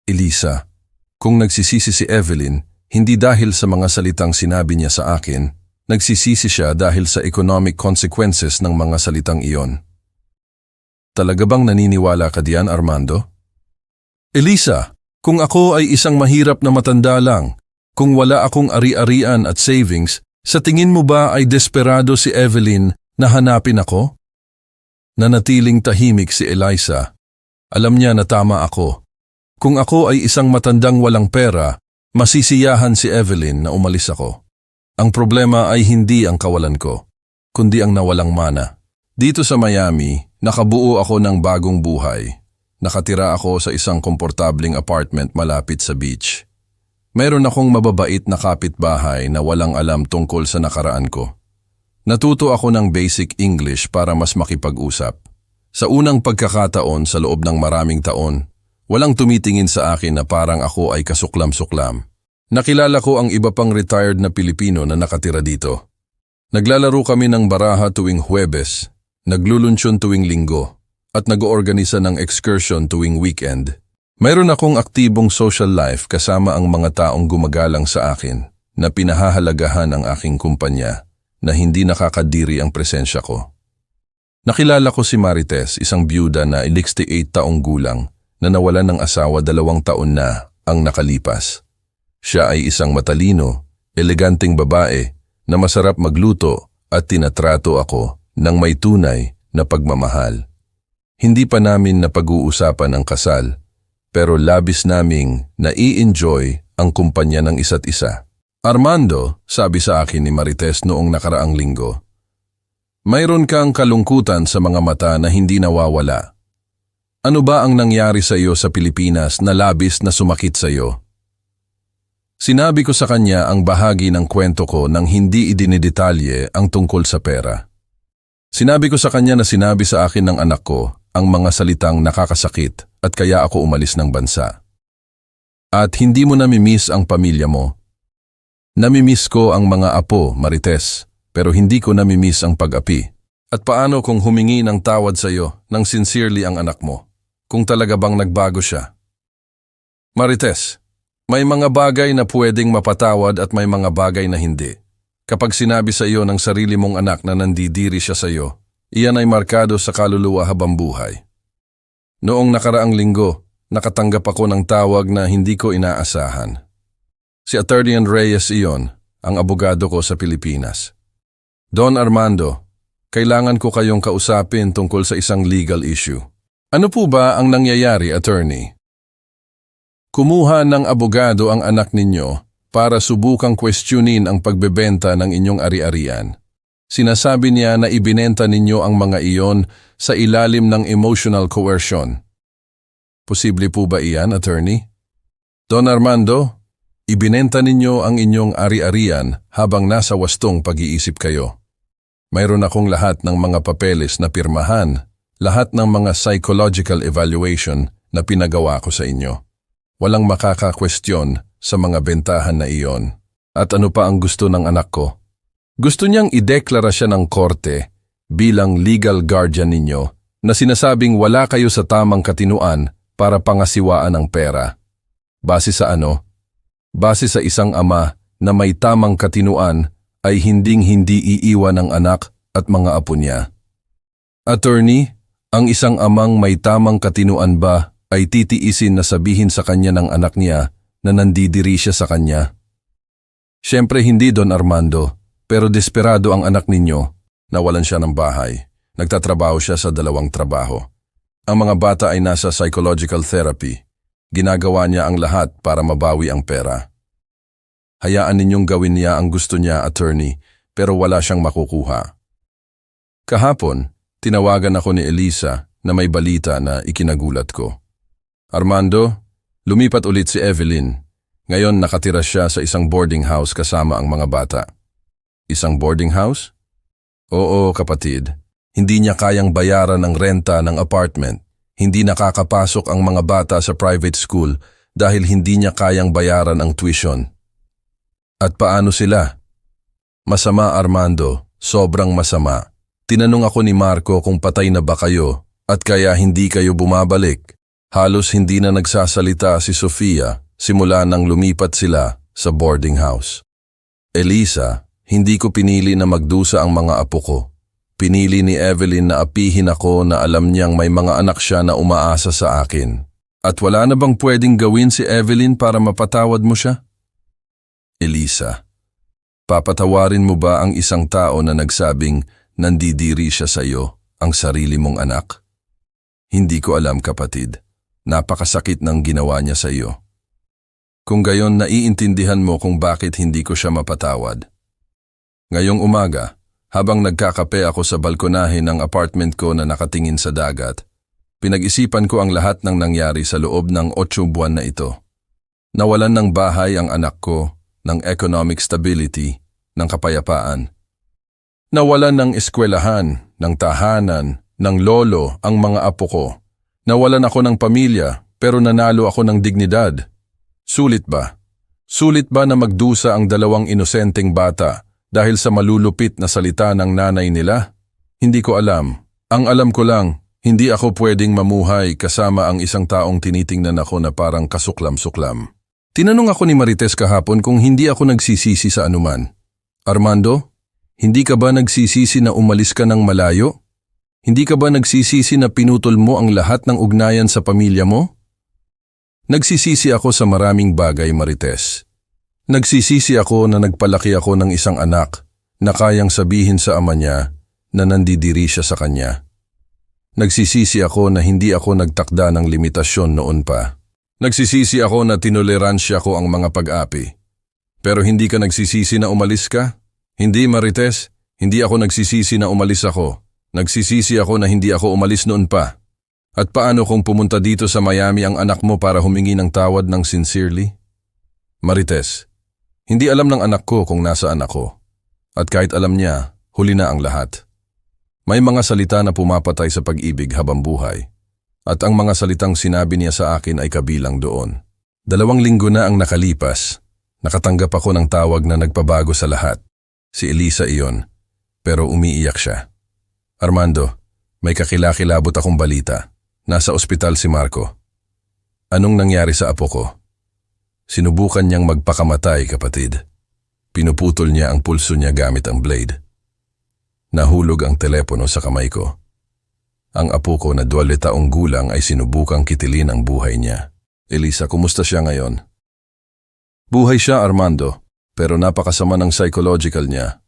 Elisa, kung nagsisisi si Evelyn, hindi dahil sa mga salitang sinabi niya sa akin, nagsisisi siya dahil sa economic consequences ng mga salitang iyon. Talaga bang naniniwala ka diyan, Armando? Elisa, kung ako ay isang mahirap na matanda lang, kung wala akong ari-arian at savings, sa tingin mo ba ay desperado si Evelyn na hanapin ako? Nanatiling tahimik si Elisa. Alam niya na tama ako. Kung ako ay isang matandang walang pera, masisiyahan si Evelyn na umalis ako. Ang problema ay hindi ang kawalan ko, kundi ang nawalang mana. Dito sa Miami, nakabuo ako ng bagong buhay. Nakatira ako sa isang komportabling apartment malapit sa beach. Mayroon akong mababait na kapitbahay na walang alam tungkol sa nakaraan ko. Natuto ako ng basic English para mas makipag-usap. Sa unang pagkakataon sa loob ng maraming taon, walang tumitingin sa akin na parang ako ay kasuklam-suklam. Nakilala ko ang iba pang retired na Pilipino na nakatira dito. Naglalaro kami ng baraha tuwing Huwebes, naglulunsyon tuwing Linggo, at nag-oorganisa ng excursion tuwing weekend. Mayroon akong aktibong social life kasama ang mga taong gumagalang sa akin na pinahahalagahan ang aking kumpanya na hindi nakakadiri ang presensya ko. Nakilala ko si Marites, isang byuda na 68 taong gulang na nawalan ng asawa 2 taon na ang nakalipas. Siya ay isang matalino, eleganteng babae na masarap magluto at tinatrato ako ng may tunay na pagmamahal. Hindi pa namin napag-uusapan ang kasal, pero labis naming nai-enjoy ang kumpanya ng isa't isa. Armando, sabi sa akin ni Marites noong nakaraang linggo, mayroon kang kalungkutan sa mga mata na hindi nawawala. Ano ba ang nangyari sa iyo sa Pilipinas na labis na sumakit sa iyo? Sinabi ko sa kanya ang bahagi ng kwento ko nang hindi idinidetalye ang tungkol sa pera. Sinabi ko sa kanya na sinabi sa akin ng anak ko ang mga salitang nakakasakit at kaya ako umalis ng bansa. At hindi mo namimiss ang pamilya mo. Namimiss ko ang mga apo, Marites, pero hindi ko namimiss ang pag-api. At paano kung humingi ng tawad sa iyo ng sincerely ang anak mo? Kung talaga bang nagbago siya? Marites, may mga bagay na pwedeng mapatawad at may mga bagay na hindi. Kapag sinabi sa iyo ng sarili mong anak na nandidiri siya sa iyo, iyan ay markado sa kaluluwa habang buhay. Noong nakaraang linggo, nakatanggap ako ng tawag na hindi ko inaasahan. Si Attorney Reyes iyon, ang abogado ko sa Pilipinas. Don Armando, kailangan ko kayong kausapin tungkol sa isang legal issue. Ano po ba ang nangyayari, Attorney? Kumuha ng abogado ang anak ninyo para subukang questionin ang pagbebenta ng inyong ari-arian. Sinasabi niya na ibinenta ninyo ang mga iyon sa ilalim ng emotional coercion. Posible po ba iyan, Attorney? Don Armando, ibinenta ninyo ang inyong ari-arian habang nasa wastong pag-iisip kayo. Mayroon akong lahat ng mga papeles na pirmahan, lahat ng mga psychological evaluation na pinagawa ko sa inyo. Walang makaka-question sa mga bentahan na iyon. At ano pa ang gusto ng anak ko? Gusto niyang ideklara siya ng korte bilang legal guardian ninyo na sinasabing wala kayo sa tamang katinuan para pangasiwaan ang pera. Base sa ano? Base sa isang ama na may tamang katinuan ay hinding-hindi iiwan ng anak at mga apo niya. Attorney, ang isang amang may tamang katinuan ba ay titiisin na sabihin sa kanya ng anak niya na nandidiri siya sa kanya? Siyempre hindi, Don Armando, pero desperado ang anak ninyo. Nawalan siya ng bahay. Nagtatrabaho siya sa 2 trabaho. Ang mga bata ay nasa psychological therapy. Ginagawa niya ang lahat para mabawi ang pera. Hayaan ninyong gawin niya ang gusto niya, attorney, pero wala siyang makukuha. Kahapon, tinawagan ako ni Elisa na may balita na ikinagulat ko. Armando, lumipat ulit si Evelyn. Ngayon nakatira siya sa isang boarding house kasama ang mga bata. Isang boarding house? Oo, kapatid. Hindi niya kayang bayaran ang renta ng apartment. Hindi nakakapasok ang mga bata sa private school dahil hindi niya kayang bayaran ang tuition. At paano sila? Masama, Armando. Sobrang masama. Tinanong ako ni Marco kung patay na ba kayo at kaya hindi kayo bumabalik. Halos hindi na nagsasalita si Sofia simula nang lumipat sila sa boarding house. Elisa, hindi ko pinili na magdusa ang mga apo ko. Pinili ni Evelyn na apihin ako na alam niyang may mga anak siya na umaasa sa akin. At wala na bang pwedeng gawin si Evelyn para mapatawad mo siya? Elisa, papatawarin mo ba ang isang tao na nagsabing nandidiri siya sa iyo, ang sarili mong anak? Hindi ko alam, kapatid. Napakasakit ng ginawa niya sa iyo. Kung gayon, naiintindihan mo kung bakit hindi ko siya mapatawad. Ngayong umaga, habang nagkakape ako sa balkonahe ng apartment ko na nakatingin sa dagat, pinag-isipan ko ang lahat ng nangyari sa loob ng 8 buwan na ito. Nawalan ng bahay ang anak ko, ng economic stability, ng kapayapaan. Nawalan ng eskwelahan, ng tahanan, ng lolo ang mga apo ko. Nawalan ako ng pamilya pero nanalo ako ng dignidad. Sulit ba? Sulit ba na magdusa ang 2 inosenteng bata dahil sa malulupit na salita ng nanay nila? Hindi ko alam. Ang alam ko lang, hindi ako pwedeng mamuhay kasama ang isang taong tinitingnan ako na parang kasuklam-suklam. Tinanong ako ni Marites kahapon kung hindi ako nagsisisi sa anuman. Armando, hindi ka ba nagsisisi na umalis ka ng malayo? Hindi ka ba nagsisisi na pinutol mo ang lahat ng ugnayan sa pamilya mo? Nagsisisi ako sa maraming bagay, Marites. Nagsisisi ako na nagpalaki ako ng isang anak na kayang sabihin sa ama niya na nandidiri siya sa kanya. Nagsisisi ako na hindi ako nagtakda ng limitasyon noon pa. Nagsisisi ako na tinoleransya ko ang mga pag-api. Pero hindi ka nagsisisi na umalis ka? Hindi, Marites. Hindi ako nagsisisi na umalis ako. Nagsisisi ako na hindi ako umalis noon pa. At paano kung pumunta dito sa Miami ang anak mo para humingi ng tawad ng sincerely? Marites, hindi alam ng anak ko kung nasaan ako. At kahit alam niya, huli na ang lahat. May mga salita na pumapatay sa pag-ibig habang buhay. At ang mga salitang sinabi niya sa akin ay kabilang doon. 2 linggo na ang nakalipas. Nakatanggap ako ng tawag na nagpabago sa lahat. Si Elisa iyon, pero umiiyak siya. Armando, may kakilakilabot akong balita. Nasa ospital si Marco. Anong nangyari sa apo ko? Sinubukan niyang magpakamatay, kapatid. Pinuputol niya ang pulso niya gamit ang blade. Nahulog ang telepono sa kamay ko. Ang apo ko na 2 taong gulang ay sinubukang kitilin ang buhay niya. Elisa, kumusta siya ngayon? Buhay siya, Armando, pero napakasama ng psychological niya.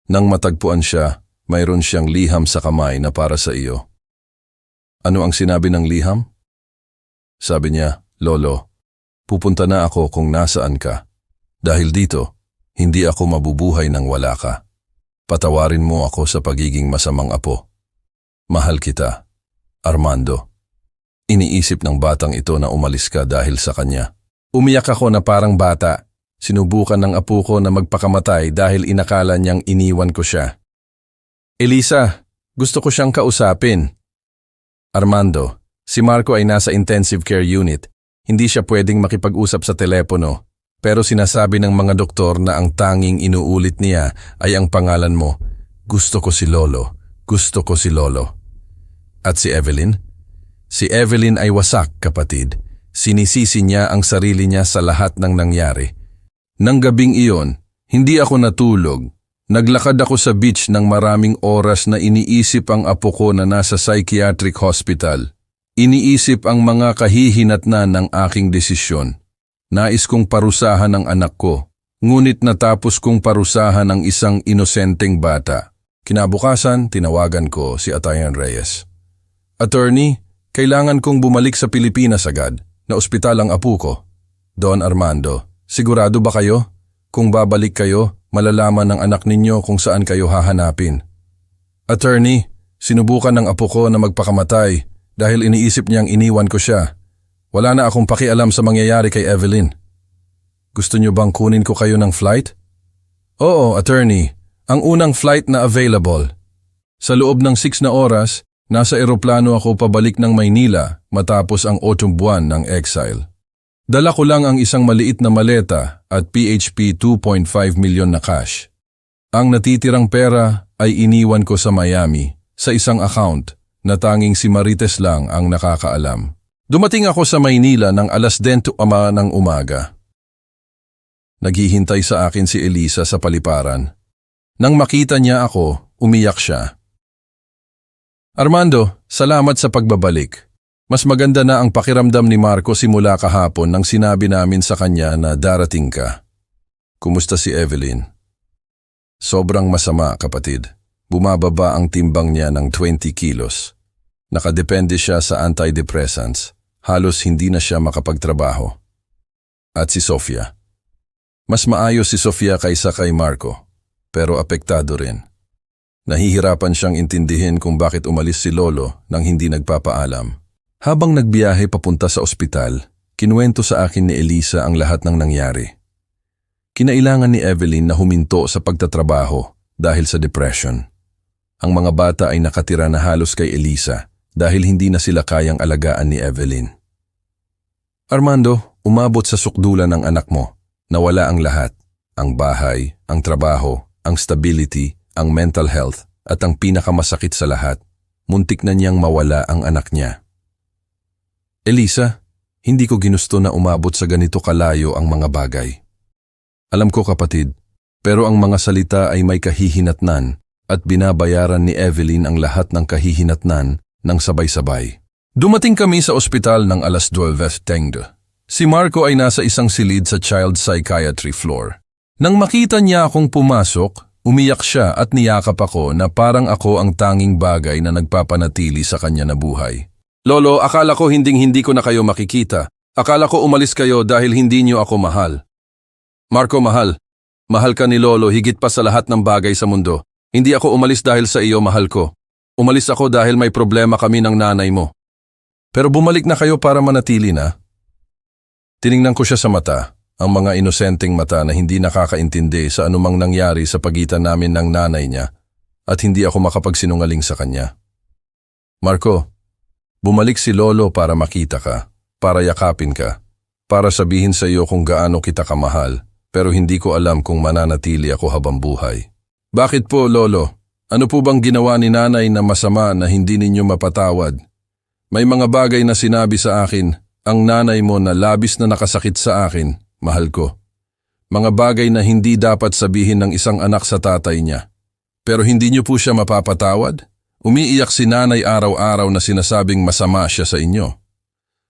Nang matagpuan siya, mayroon siyang liham sa kamay na para sa iyo. Ano ang sinabi ng liham? Sabi niya, Lolo, pupunta na ako kung nasaan ka. Dahil dito, hindi ako mabubuhay nang wala ka. Patawarin mo ako sa pagiging masamang apo. Mahal kita, Armando. Iniisip ng batang ito na umalis ka dahil sa kanya. Umiyak ako na parang bata. Sinubukan ng apo ko na magpakamatay dahil inakala niyang iniwan ko siya. Elisa, gusto ko siyang kausapin. Armando, si Marco ay nasa intensive care unit. Hindi siya pwedeng makipag-usap sa telepono. Pero sinasabi ng mga doktor na ang tanging inuulit niya ay ang pangalan mo. Gusto ko si Lolo. Gusto ko si Lolo. At si Evelyn? Si Evelyn ay wasak, kapatid. Sinisisi niya ang sarili niya sa lahat ng nangyari. Nang gabing iyon, hindi ako natulog. Naglakad ako sa beach ng maraming oras na iniisip ang apo ko na nasa psychiatric hospital. Iniisip ang mga kahihinatnan ng aking desisyon. Nais kong parusahan ang anak ko, ngunit natapos kong parusahan ang isang inosenteng bata. Kinabukasan, tinawagan ko si Atayan Reyes. Attorney, kailangan kong bumalik sa Pilipinas agad, na ospital ang apo ko. Don Armando, sigurado ba kayo? Kung babalik kayo, malalaman ng anak ninyo kung saan kayo hahanapin. Attorney, sinubukan ng apo ko na magpakamatay dahil iniisip niyang iniwan ko siya. Wala na akong pakialam sa mangyayari kay Evelyn. Gusto niyo bang kunin ko kayo ng flight? Oo, attorney. Ang unang flight na available. Sa loob ng 6 na oras, nasa eroplano ako pabalik ng Maynila matapos ang 8 buwan ng exile. Dala ko lang ang isang maliit na maleta at PHP 2.5 milyon na cash. Ang natitirang pera ay iniwan ko sa Miami sa isang account na tanging si Marites lang ang nakakaalam. Dumating ako sa Maynila ng 10:00 ng umaga. Naghihintay sa akin si Elisa sa paliparan. Nang makita niya ako, umiyak siya. Armando, salamat sa pagbabalik. Mas maganda na ang pakiramdam ni Marco simula kahapon nang sinabi namin sa kanya na darating ka. Kumusta si Evelyn? Sobrang masama, kapatid. Bumababa ang timbang niya ng 20 kilos. Nakadepende siya sa antidepressants. Halos hindi na siya makapagtrabaho. At si Sofia. Mas maayos si Sofia kaysa kay Marco, pero apektado rin. Nahihirapan siyang intindihin kung bakit umalis si Lolo nang hindi nagpapaalam. Habang nagbiyahe papunta sa ospital, kinuwento sa akin ni Elisa ang lahat ng nangyari. Kinailangan ni Evelyn na huminto sa pagtatrabaho dahil sa depression. Ang mga bata ay nakatira na halos kay Elisa dahil hindi na sila kayang alagaan ni Evelyn. Armando, umabot sa sukdulan ng anak mo. Nawala ang lahat. Ang bahay, ang trabaho, ang stability, ang mental health, at ang pinakamasakit sa lahat, muntik na niyang mawala ang anak niya. Elisa, hindi ko ginusto na umabot sa ganito kalayo ang mga bagay. Alam ko, kapatid, pero ang mga salita ay may kahihinatnan at binabayaran ni Evelyn ang lahat ng kahihinatnan ng sabay-sabay. Dumating kami sa ospital ng 12:10. Si Marco ay nasa isang silid sa child psychiatry floor. Nang makita niya akong pumasok, umiyak siya at niyakap ako na parang ako ang tanging bagay na nagpapanatili sa kanya na buhay. Lolo, akala ko hindi ko na kayo makikita. Akala ko umalis kayo dahil hindi niyo ako mahal. Marco, mahal. Mahal ka ni Lolo higit pa sa lahat ng bagay sa mundo. Hindi ako umalis dahil sa iyo, mahal ko. Umalis ako dahil may problema kami ng nanay mo. Pero bumalik na kayo para manatili na. Tiningnan ko siya sa mata, ang mga inosenteng mata na hindi nakakaintindi sa anumang nangyari sa pagitan namin ng nanay niya at hindi ako makapagsinungaling sa kanya. Marco, bumalik si Lolo para makita ka, para yakapin ka, para sabihin sa iyo kung gaano kita kamahal, pero hindi ko alam kung mananatili ako habang buhay. Bakit po, Lolo? Ano po bang ginawa ni nanay na masama na hindi ninyo mapatawad? May mga bagay na sinabi sa akin, ang nanay mo na labis na nakasakit sa akin, mahal ko. Mga bagay na hindi dapat sabihin ng isang anak sa tatay niya. Pero hindi niyo po siya mapapatawad? Umiiyak si nanay araw-araw na sinasabing masama siya sa inyo.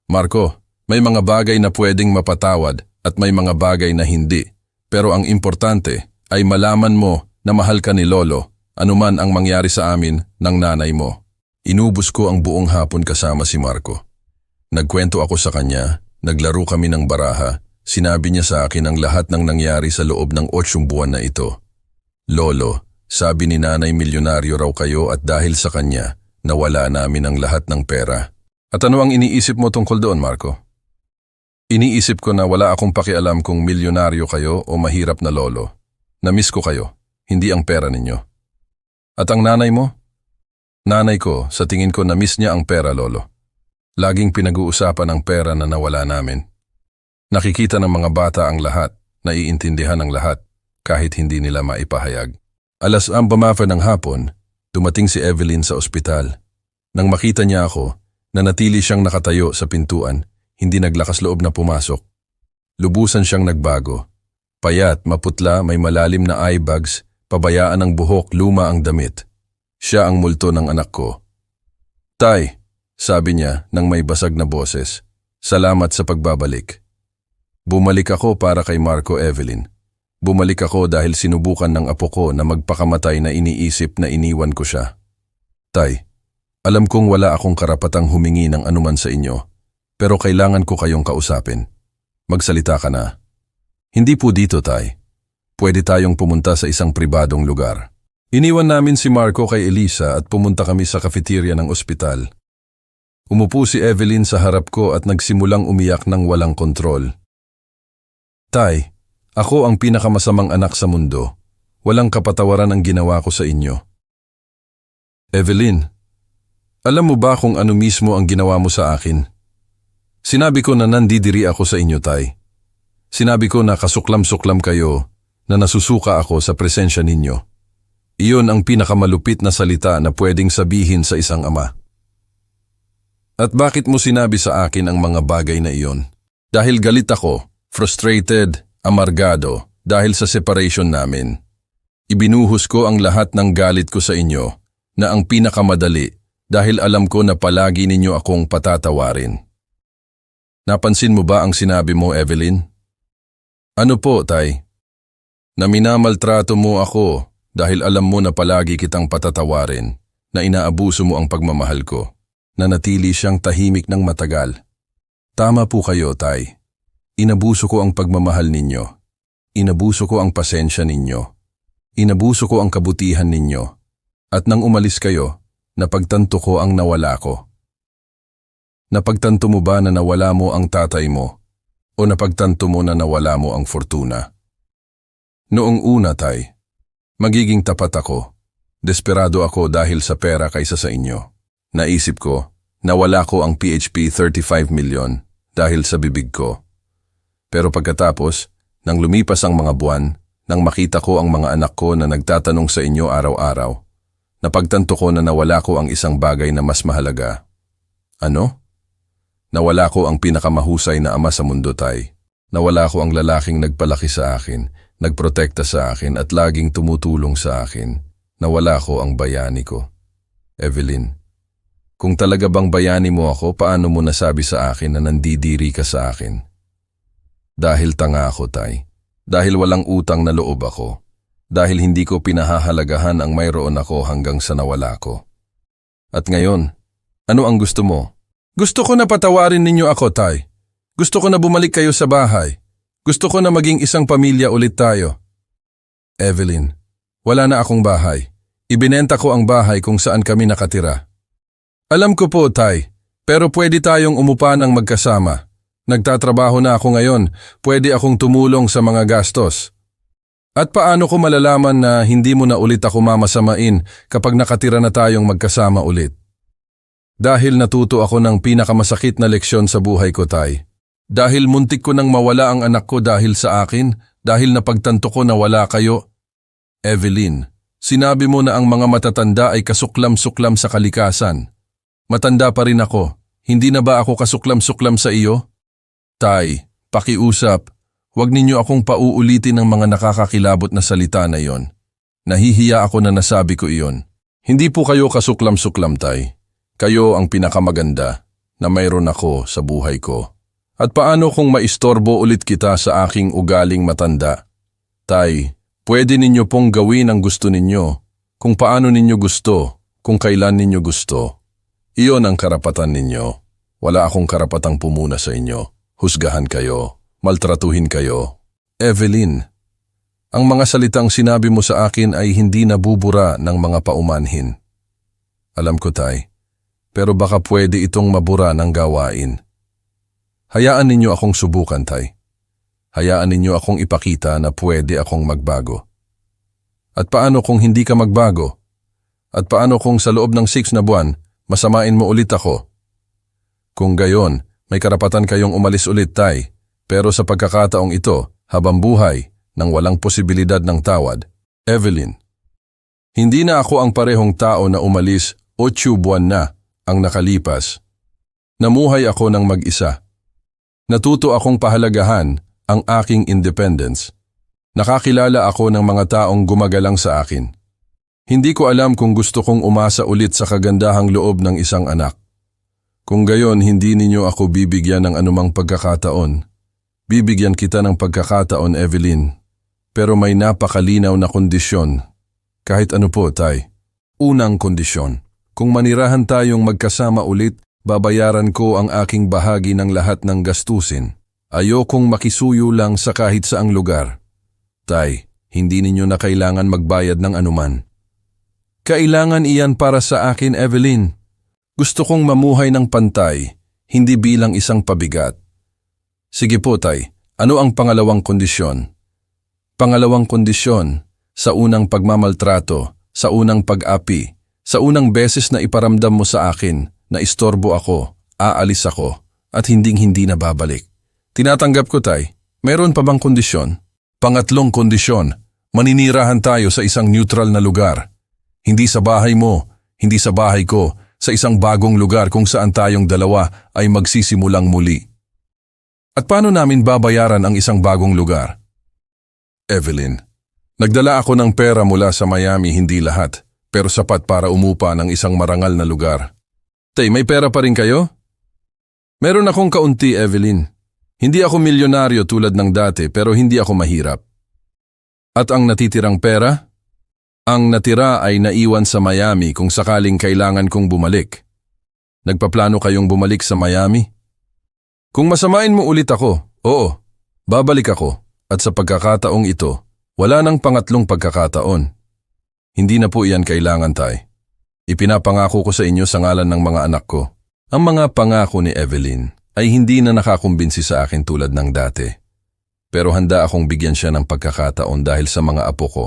Marco, may mga bagay na pwedeng mapatawad at may mga bagay na hindi. Pero ang importante ay malaman mo na mahal ka ni Lolo, anuman ang mangyari sa amin ng nanay mo. Inubos ko ang buong hapon kasama si Marco. Nagkwento ako sa kanya, naglaro kami ng baraha, sinabi niya sa akin ang lahat ng nangyari sa loob ng 8 buwan na ito. Lolo, sabi ni nanay milyonaryo raw kayo at dahil sa kanya, nawala namin ang lahat ng pera. At ano ang iniisip mo tungkol doon, Marco? Iniisip ko na wala akong pakialam kung milyonaryo kayo o mahirap na lolo. Namiss ko kayo, hindi ang pera ninyo. At ang nanay mo? Nanay ko, sa tingin ko namiss niya ang pera, Lolo. Laging pinag-uusapan ang pera na nawala namin. Nakikita ng mga bata ang lahat, naiintindihan ang lahat, kahit hindi nila maipahayag. 6:00 ng hapon, dumating si Evelyn sa ospital. Nang makita niya ako, nanatili siyang nakatayo sa pintuan, hindi naglakas loob na pumasok. Lubusan siyang nagbago. Payat, maputla, may malalim na eye bags, pabayaan ang buhok, luma ang damit. Siya ang multo ng anak ko. Tay, sabi niya nang may basag na boses, salamat sa pagbabalik. Bumalik ako para kay Marco Evelyn. Bumalik ako dahil sinubukan ng apo ko na magpakamatay na iniisip na iniwan ko siya. Tay, alam kong wala akong karapatang humingi ng anuman sa inyo, pero kailangan ko kayong kausapin. Magsalita ka na. Hindi po dito, Tay. Pwede tayong pumunta sa isang pribadong lugar. Iniwan namin si Marco kay Elisa at pumunta kami sa cafeteria ng ospital. Umupo si Evelyn sa harap ko at nagsimulang umiyak ng walang kontrol. Tay, ako ang pinakamasamang anak sa mundo. Walang kapatawaran ang ginawa ko sa inyo. Evelyn, alam mo ba kung ano mismo ang ginawa mo sa akin? Sinabi ko na nandidiri ako sa inyo, Tay. Sinabi ko na kasuklam-suklam kayo, na nasusuka ako sa presensya ninyo. Iyon ang pinakamalupit na salita na pwedeng sabihin sa isang ama. At bakit mo sinabi sa akin ang mga bagay na iyon? Dahil galit ako, frustrated, amargado, dahil sa separation namin. Ibinuhos ko ang lahat ng galit ko sa inyo, na ang pinakamadali, dahil alam ko na palagi ninyo akong patatawarin. Napansin mo ba ang sinabi mo, Evelyn? Ano po, Tay? Na minamaltrato mo ako dahil alam mo na palagi kitang patatawarin, na inaabuso mo ang pagmamahal ko, na natili siyang tahimik ng matagal. Tama po kayo, Tay. Inabuso ko ang pagmamahal ninyo. Inabuso ko ang pasensya ninyo. Inabuso ko ang kabutihan ninyo. At nang umalis kayo, napagtanto ko ang nawala ko. Napagtanto mo ba na nawala mo ang tatay mo? O napagtanto mo na nawala mo ang fortuna? Noong una, Tay, magiging tapat ako. Desperado ako dahil sa pera kaysa sa inyo. Naisip ko, nawala ko ang PHP 35 million dahil sa bibig ko. Pero pagkatapos, nang lumipas ang mga buwan, nang makita ko ang mga anak ko na nagtatanong sa inyo araw-araw, napagtanto ko na nawala ko ang isang bagay na mas mahalaga. Ano? Nawala ko ang pinakamahusay na ama sa mundo, Tay. Nawala ko ang lalaking nagpalaki sa akin, nagprotekta sa akin at laging tumutulong sa akin. Nawala ko ang bayani ko. Evelyn, kung talaga bang bayani mo ako, paano mo nasabi sa akin na nandidiri ka sa akin? Dahil tanga ako, Tay. Dahil walang utang na loob ako. Dahil hindi ko pinahahalagahan ang mayroon ako hanggang sa nawala ko. At ngayon, ano ang gusto mo? Gusto ko na patawarin ninyo ako, Tay. Gusto ko na bumalik kayo sa bahay. Gusto ko na maging isang pamilya ulit tayo. Evelyn, wala na akong bahay. Ibinenta ko ang bahay kung saan kami nakatira. Alam ko po, Tay, pero pwede tayong umupa ng magkasama. Nagtatrabaho na ako ngayon, pwede akong tumulong sa mga gastos. At paano ko malalaman na hindi mo na ulit ako mamasamain kapag nakatira na tayong magkasama ulit? Dahil natuto ako ng pinakamasakit na leksyon sa buhay ko, Tay. Dahil muntik ko nang mawala ang anak ko dahil sa akin, dahil napagtanto ko na wala kayo. Evelyn, sinabi mo na ang mga matatanda ay kasuklam-suklam sa kalikasan. Matanda pa rin ako. Hindi na ba ako kasuklam-suklam sa iyo? Tay, pakiusap. Huwag ninyo akong pauulitin ng mga nakakakilabot na salita na iyon. Nahihiya ako na nasabi ko iyon. Hindi po kayo kasuklam-suklam, Tay. Kayo ang pinakamaganda na mayroon ako sa buhay ko. At paano kung maistorbo ulit kita sa aking ugaling matanda? Tay, pwede ninyo pong gawin ang gusto ninyo, kung paano ninyo gusto, kung kailan ninyo gusto. Iyon ang karapatan ninyo. Wala akong karapatang pumuna sa inyo. Husgahan kayo, maltratuhin kayo. Evelyn, ang mga salitang sinabi mo sa akin ay hindi nabubura ng mga paumanhin. Alam ko, Tay. Pero baka pwede itong mabura ng gawain. Hayaan ninyo akong subukan, Tay. Hayaan ninyo akong ipakita na pwede akong magbago. At paano kung hindi ka magbago? At paano kung sa loob ng 6 na buwan, masamain mo ulit ako? Kung gayon, may karapatan kayong umalis ulit, Tay. Pero sa pagkakataong ito, habang buhay, nang walang posibilidad ng tawad. Evelyn, hindi na ako ang parehong tao na umalis 8 buwan na ang nakalipas. Namuhay ako ng mag-isa. Natuto akong pahalagahan ang aking independence. Nakakilala ako ng mga taong gumagalang sa akin. Hindi ko alam kung gusto kong umasa ulit sa kagandahang loob ng isang anak. Kung gayon hindi ninyo ako bibigyan ng anumang pagkakataon, bibigyan kita ng pagkakataon, Evelyn. Pero may napakalinaw na kondisyon. Kahit ano po, Tay. Unang kondisyon, kung manirahan tayong magkasama ulit, babayaran ko ang aking bahagi ng lahat ng gastusin. Ayokong makisuyo lang sa kahit saang lugar. Tay, hindi ninyo na kailangan magbayad ng anuman. Kailangan iyan para sa akin, Evelyn. Gusto kong mamuhay ng pantay, hindi bilang isang pabigat. Sige po, Tay. Ano ang pangalawang kondisyon? Pangalawang kondisyon, sa unang pagmamaltrato, sa unang pag-api, sa unang beses na iparamdam mo sa akin na istorbo ako, aalis ako, at hinding-hindi na babalik. Tinatanggap ko, Tay. Meron pa bang kondisyon? Pangatlong kondisyon, maninirahan tayo sa isang neutral na lugar. Hindi sa bahay mo, hindi sa bahay ko, sa isang bagong lugar kung saan tayong dalawa ay magsisimulang muli. At paano namin babayaran ang isang bagong lugar? Evelyn, nagdala ako ng pera mula sa Miami, hindi lahat, pero sapat para umupa ng isang marangal na lugar. Tay, may pera pa rin kayo? Meron akong kaunti, Evelyn. Hindi ako milyonaryo tulad ng dati pero hindi ako mahirap. At ang natitirang pera? Ang natira ay naiwan sa Miami kung sakaling kailangan kong bumalik. Nagpaplano kayong bumalik sa Miami? Kung masamain mo ulit ako, oo, babalik ako. At sa pagkakataong ito, wala nang pangatlong pagkakataon. Hindi na po iyan kailangan, Tay. Ipinapangako ko sa inyo sa ngalan ng mga anak ko. Ang mga pangako ni Evelyn ay hindi na nakakumbinsi sa akin tulad ng dati. Pero handa akong bigyan siya ng pagkakataon dahil sa mga apo ko.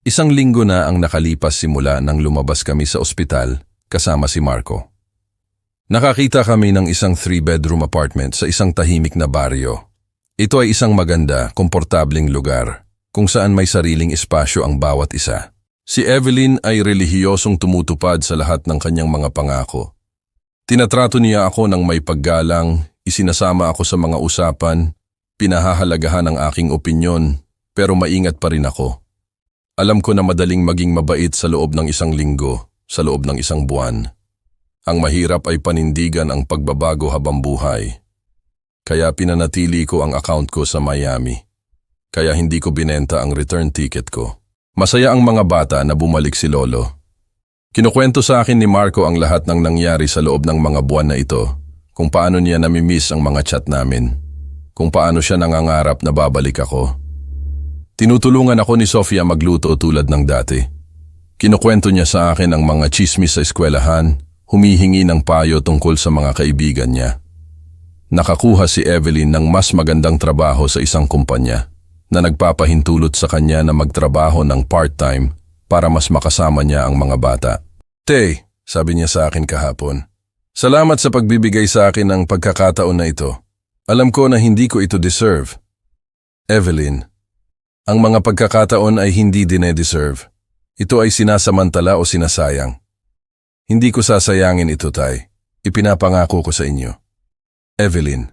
Isang linggo na ang nakalipas simula nang lumabas kami sa ospital kasama si Marco. Nakakita kami ng isang 3-bedroom apartment sa isang tahimik na baryo. Ito ay isang maganda, komportabling lugar kung saan may sariling espasyo ang bawat isa. Si Evelyn ay relihiyosong tumutupad sa lahat ng kanyang mga pangako. Tinatrato niya ako ng may paggalang, isinasama ako sa mga usapan, pinahahalagahan ang aking opinyon, pero maingat pa rin ako. Alam ko na madaling maging mabait sa loob ng isang linggo, sa loob ng isang buwan. Ang mahirap ay panindigan ang pagbabago habang buhay. Kaya pinanatili ko ang account ko sa Miami. Kaya hindi ko binenta ang return ticket ko. Masaya ang mga bata na bumalik si Lolo. Kinukwento sa akin ni Marco ang lahat ng nangyari sa loob ng mga buwan na ito, kung paano niya namimiss ang mga chat namin, kung paano siya nangangarap na babalik ako. Tinutulungan ako ni Sofia magluto tulad ng dati. Kinukwento niya sa akin ang mga chismis sa eskwelahan, humihingi ng payo tungkol sa mga kaibigan niya. Nakakuha si Evelyn ng mas magandang trabaho sa isang kumpanya na nagpapahintulot sa kanya na magtrabaho ng part-time para mas makasama niya ang mga bata. Tay, sabi niya sa akin kahapon, salamat sa pagbibigay sa akin ng pagkakataon na ito. Alam ko na hindi ko ito deserve. Evelyn, ang mga pagkakataon ay hindi dine-deserve. Ito ay sinasamantala o sinasayang. Hindi ko sasayangin ito, Tay. Ipinapangako ko sa inyo. Evelyn,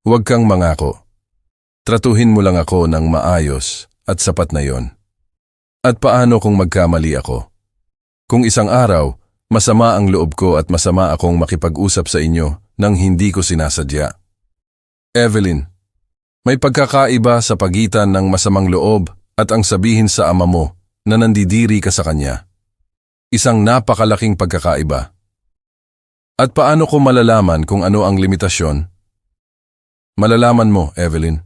huwag kang mangako. Tratuhin mo lang ako ng maayos at sapat na yon. At paano kung magkamali ako? Kung isang araw, masama ang loob ko at masama akong makipag-usap sa inyo nang hindi ko sinasadya. Evelyn, may pagkakaiba sa pagitan ng masamang loob at ang sabihin sa ama mo na nandidiri ka sa kanya. Isang napakalaking pagkakaiba. At paano ko malalaman kung ano ang limitasyon? Malalaman mo, Evelyn.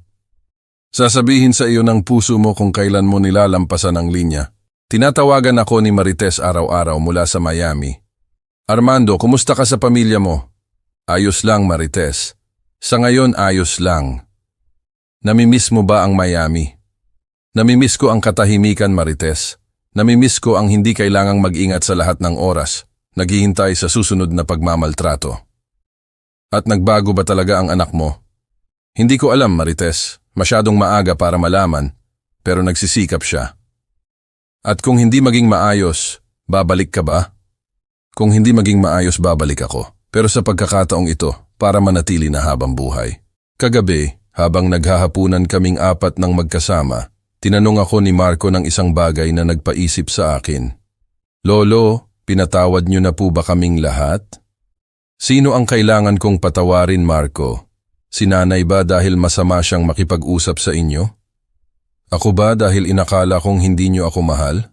Sasabihin sa iyo ng puso mo kung kailan mo nilalampasan ang linya. Tinatawagan ako ni Marites araw-araw mula sa Miami. Armando, kumusta ka sa pamilya mo? Ayos lang, Marites. Sa ngayon, ayos lang. Namimiss mo ba ang Miami? Namimiss ko ang katahimikan, Marites. Namimiss ko ang hindi kailangang mag-ingat sa lahat ng oras. Naghihintay sa susunod na pagmamaltrato. At nagbago ba talaga ang anak mo? Hindi ko alam, Marites. Masyadong maaga para malaman, pero nagsisikap siya. At kung hindi maging maayos, babalik ka ba? Kung hindi maging maayos, babalik ako. Pero sa pagkakataong ito, para manatili na habang buhay. Kagabi, habang naghahapunan kaming apat ng magkasama, Tinanong ako ni Marco ng isang bagay na nagpaisip sa akin. Lolo, pinatawad niyo na po ba kaming lahat? Sino ang kailangan kong patawarin, Marco? Si nanay ba dahil masama siyang makipag-usap sa inyo? Ako ba dahil inakala kong hindi niyo ako mahal?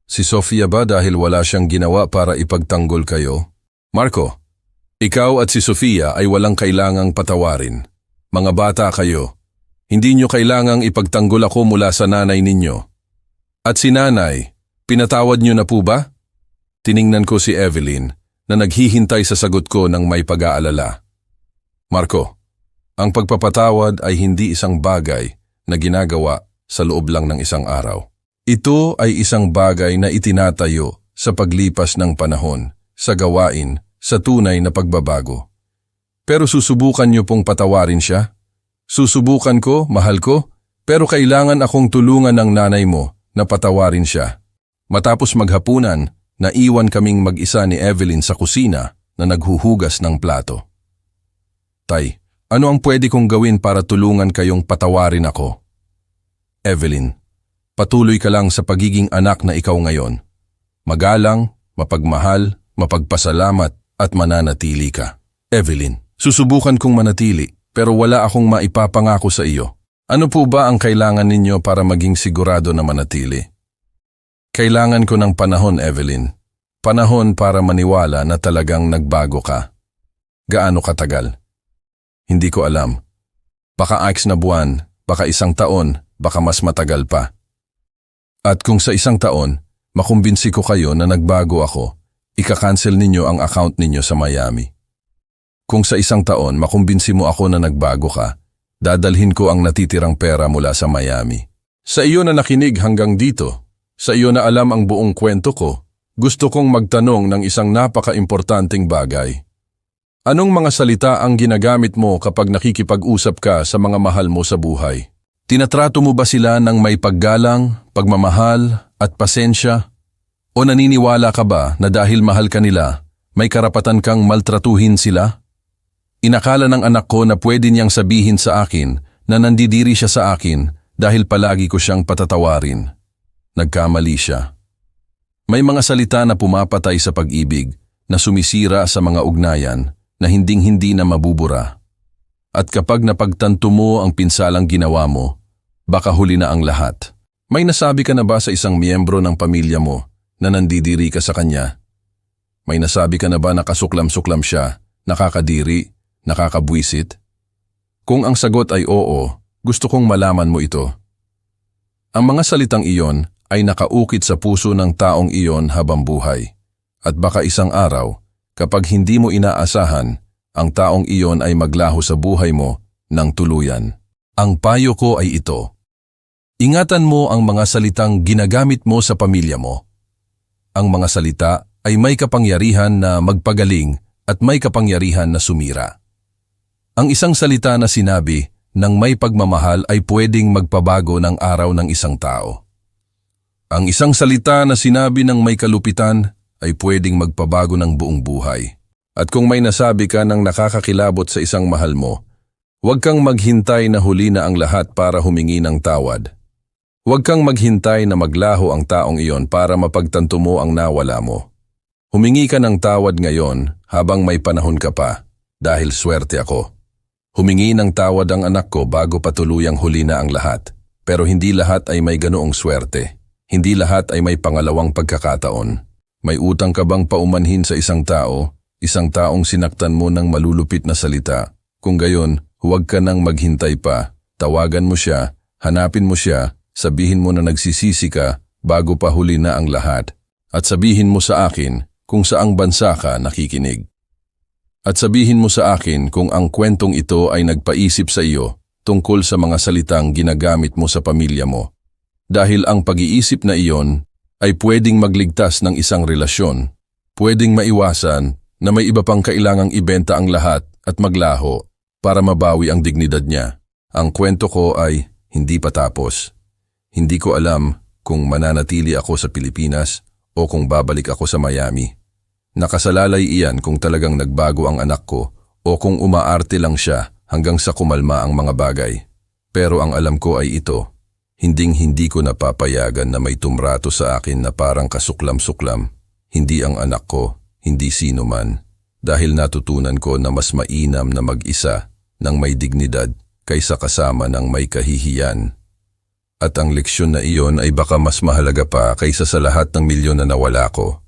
Si Sofia ba dahil wala siyang ginawa para ipagtanggol kayo? Marco, ikaw at si Sofia ay walang kailangang patawarin. Mga bata kayo. Hindi niyo kailangang ipagtanggol ako mula sa nanay ninyo. At si nanay, pinatawad niyo na po ba? Tiningnan ko si Evelyn na naghihintay sa sagot ko ng may pag-aalala. Marco, ang pagpapatawad ay hindi isang bagay na ginagawa sa loob lang ng isang araw. Ito ay isang bagay na itinatayo sa paglipas ng panahon, sa gawain, sa tunay na pagbabago. Pero susubukan niyo pong patawarin siya? Susubukan ko, mahal ko, pero kailangan akong tulungan ng nanay mo na patawarin siya. Matapos maghapunan, naiwan kaming mag-isa ni Evelyn sa kusina na naghuhugas ng plato. Tay, ano ang pwede kong gawin para tulungan kayong patawarin ako? Evelyn, patuloy ka lang sa pagiging anak na ikaw ngayon. Magalang, mapagmahal, mapagpasalamat at mananatili ka. Evelyn, susubukan kong manatili pero wala akong maipapangako sa iyo. Ano po ba ang kailangan ninyo para maging sigurado na manatili? Kailangan ko ng panahon, Evelyn. Panahon para maniwala na talagang nagbago ka. Gaano katagal? Hindi ko alam. Baka 6 na buwan, baka 1 taon, baka mas matagal pa. At kung sa 1 taon, makumbinsi ko kayo na nagbago ako, ika-cancel ninyo ang account ninyo sa Miami. Kung sa 1 taon makumbinsi mo ako na nagbago ka, dadalhin ko ang natitirang pera mula sa Miami. Sa iyo na nakinig hanggang dito, sa iyo na alam ang buong kwento ko, gusto kong magtanong ng isang napaka-importanting bagay. Anong mga salita ang ginagamit mo kapag nakikipag-usap ka sa mga mahal mo sa buhay? Tinatrato mo ba sila ng may paggalang, pagmamahal at pasensya? O naniniwala ka ba na dahil mahal ka nila, may karapatan kang maltratuhin sila? Inakala ng anak ko na pwede niyang sabihin sa akin na nandidiri siya sa akin dahil palagi ko siyang patatawarin. Nagkamali siya. May mga salita na pumapatay sa pag-ibig, na sumisira sa mga ugnayan, na hinding-hindi na mabubura. At kapag napagtanto mo ang pinsalang ginawa mo, baka huli na ang lahat. May nasabi ka na ba sa isang miyembro ng pamilya mo na nandidiri ka sa kanya? May nasabi ka na ba na kasuklam-suklam siya, nakakadiri, nakakabwisit? Kung ang sagot ay oo, gusto kong malaman mo ito. Ang mga salitang iyon ay nakaukit sa puso ng taong iyon habang buhay. At baka isang araw, kapag hindi mo inaasahan, ang taong iyon ay maglaho sa buhay mo ng tuluyan. Ang payo ko ay ito. Ingatan mo ang mga salitang ginagamit mo sa pamilya mo. Ang mga salita ay may kapangyarihan na magpagaling at may kapangyarihan na sumira. Ang isang salita na sinabi ng may pagmamahal ay pwedeng magpabago ng araw ng isang tao. Ang isang salita na sinabi ng may kalupitan ay pwedeng magpabago ng buong buhay. At kung may nasabi ka ng nakakakilabot sa isang mahal mo, huwag kang maghintay na huli na ang lahat para humingi ng tawad. Huwag kang maghintay na maglaho ang taong iyon para mapagtanto mo ang nawala mo. Humingi ka ng tawad ngayon habang may panahon ka pa, dahil swerte ako. Humingi ng tawad ang anak ko bago pa tuluyang huli na ang lahat. Pero hindi lahat ay may ganoong swerte. Hindi lahat ay may pangalawang pagkakataon. May utang ka bang paumanhin sa isang taong sinaktan mo ng malulupit na salita? Kung gayon, huwag ka nang maghintay pa. Tawagan mo siya, hanapin mo siya, sabihin mo na nagsisisi ka bago pa huli na ang lahat. At sabihin mo sa akin kung saang bansa ka nakikinig. At sabihin mo sa akin kung ang kwentong ito ay nagpaisip sa iyo tungkol sa mga salitang ginagamit mo sa pamilya mo. Dahil ang pag-iisip na iyon ay pwedeng magligtas ng isang relasyon, pwedeng maiwasan na may iba pang kailangang ibenta ang lahat at maglaho para mabawi ang dignidad niya. Ang kwento ko ay hindi pa tapos. Hindi ko alam kung mananatili ako sa Pilipinas o kung babalik ako sa Miami. Nakasalalay iyan kung talagang nagbago ang anak ko o kung umaarte lang siya hanggang sa kumalma ang mga bagay. Pero ang alam ko ay ito, Hinding-hindi ko napapayagan na may tumrato sa akin na parang kasuklam-suklam. Hindi ang anak ko, hindi sino man. Dahil natutunan ko na mas mainam na mag-isa ng may dignidad kaysa kasama ng may kahihiyan. At ang leksyon na iyon ay baka mas mahalaga pa kaysa sa lahat ng milyon na nawala ko.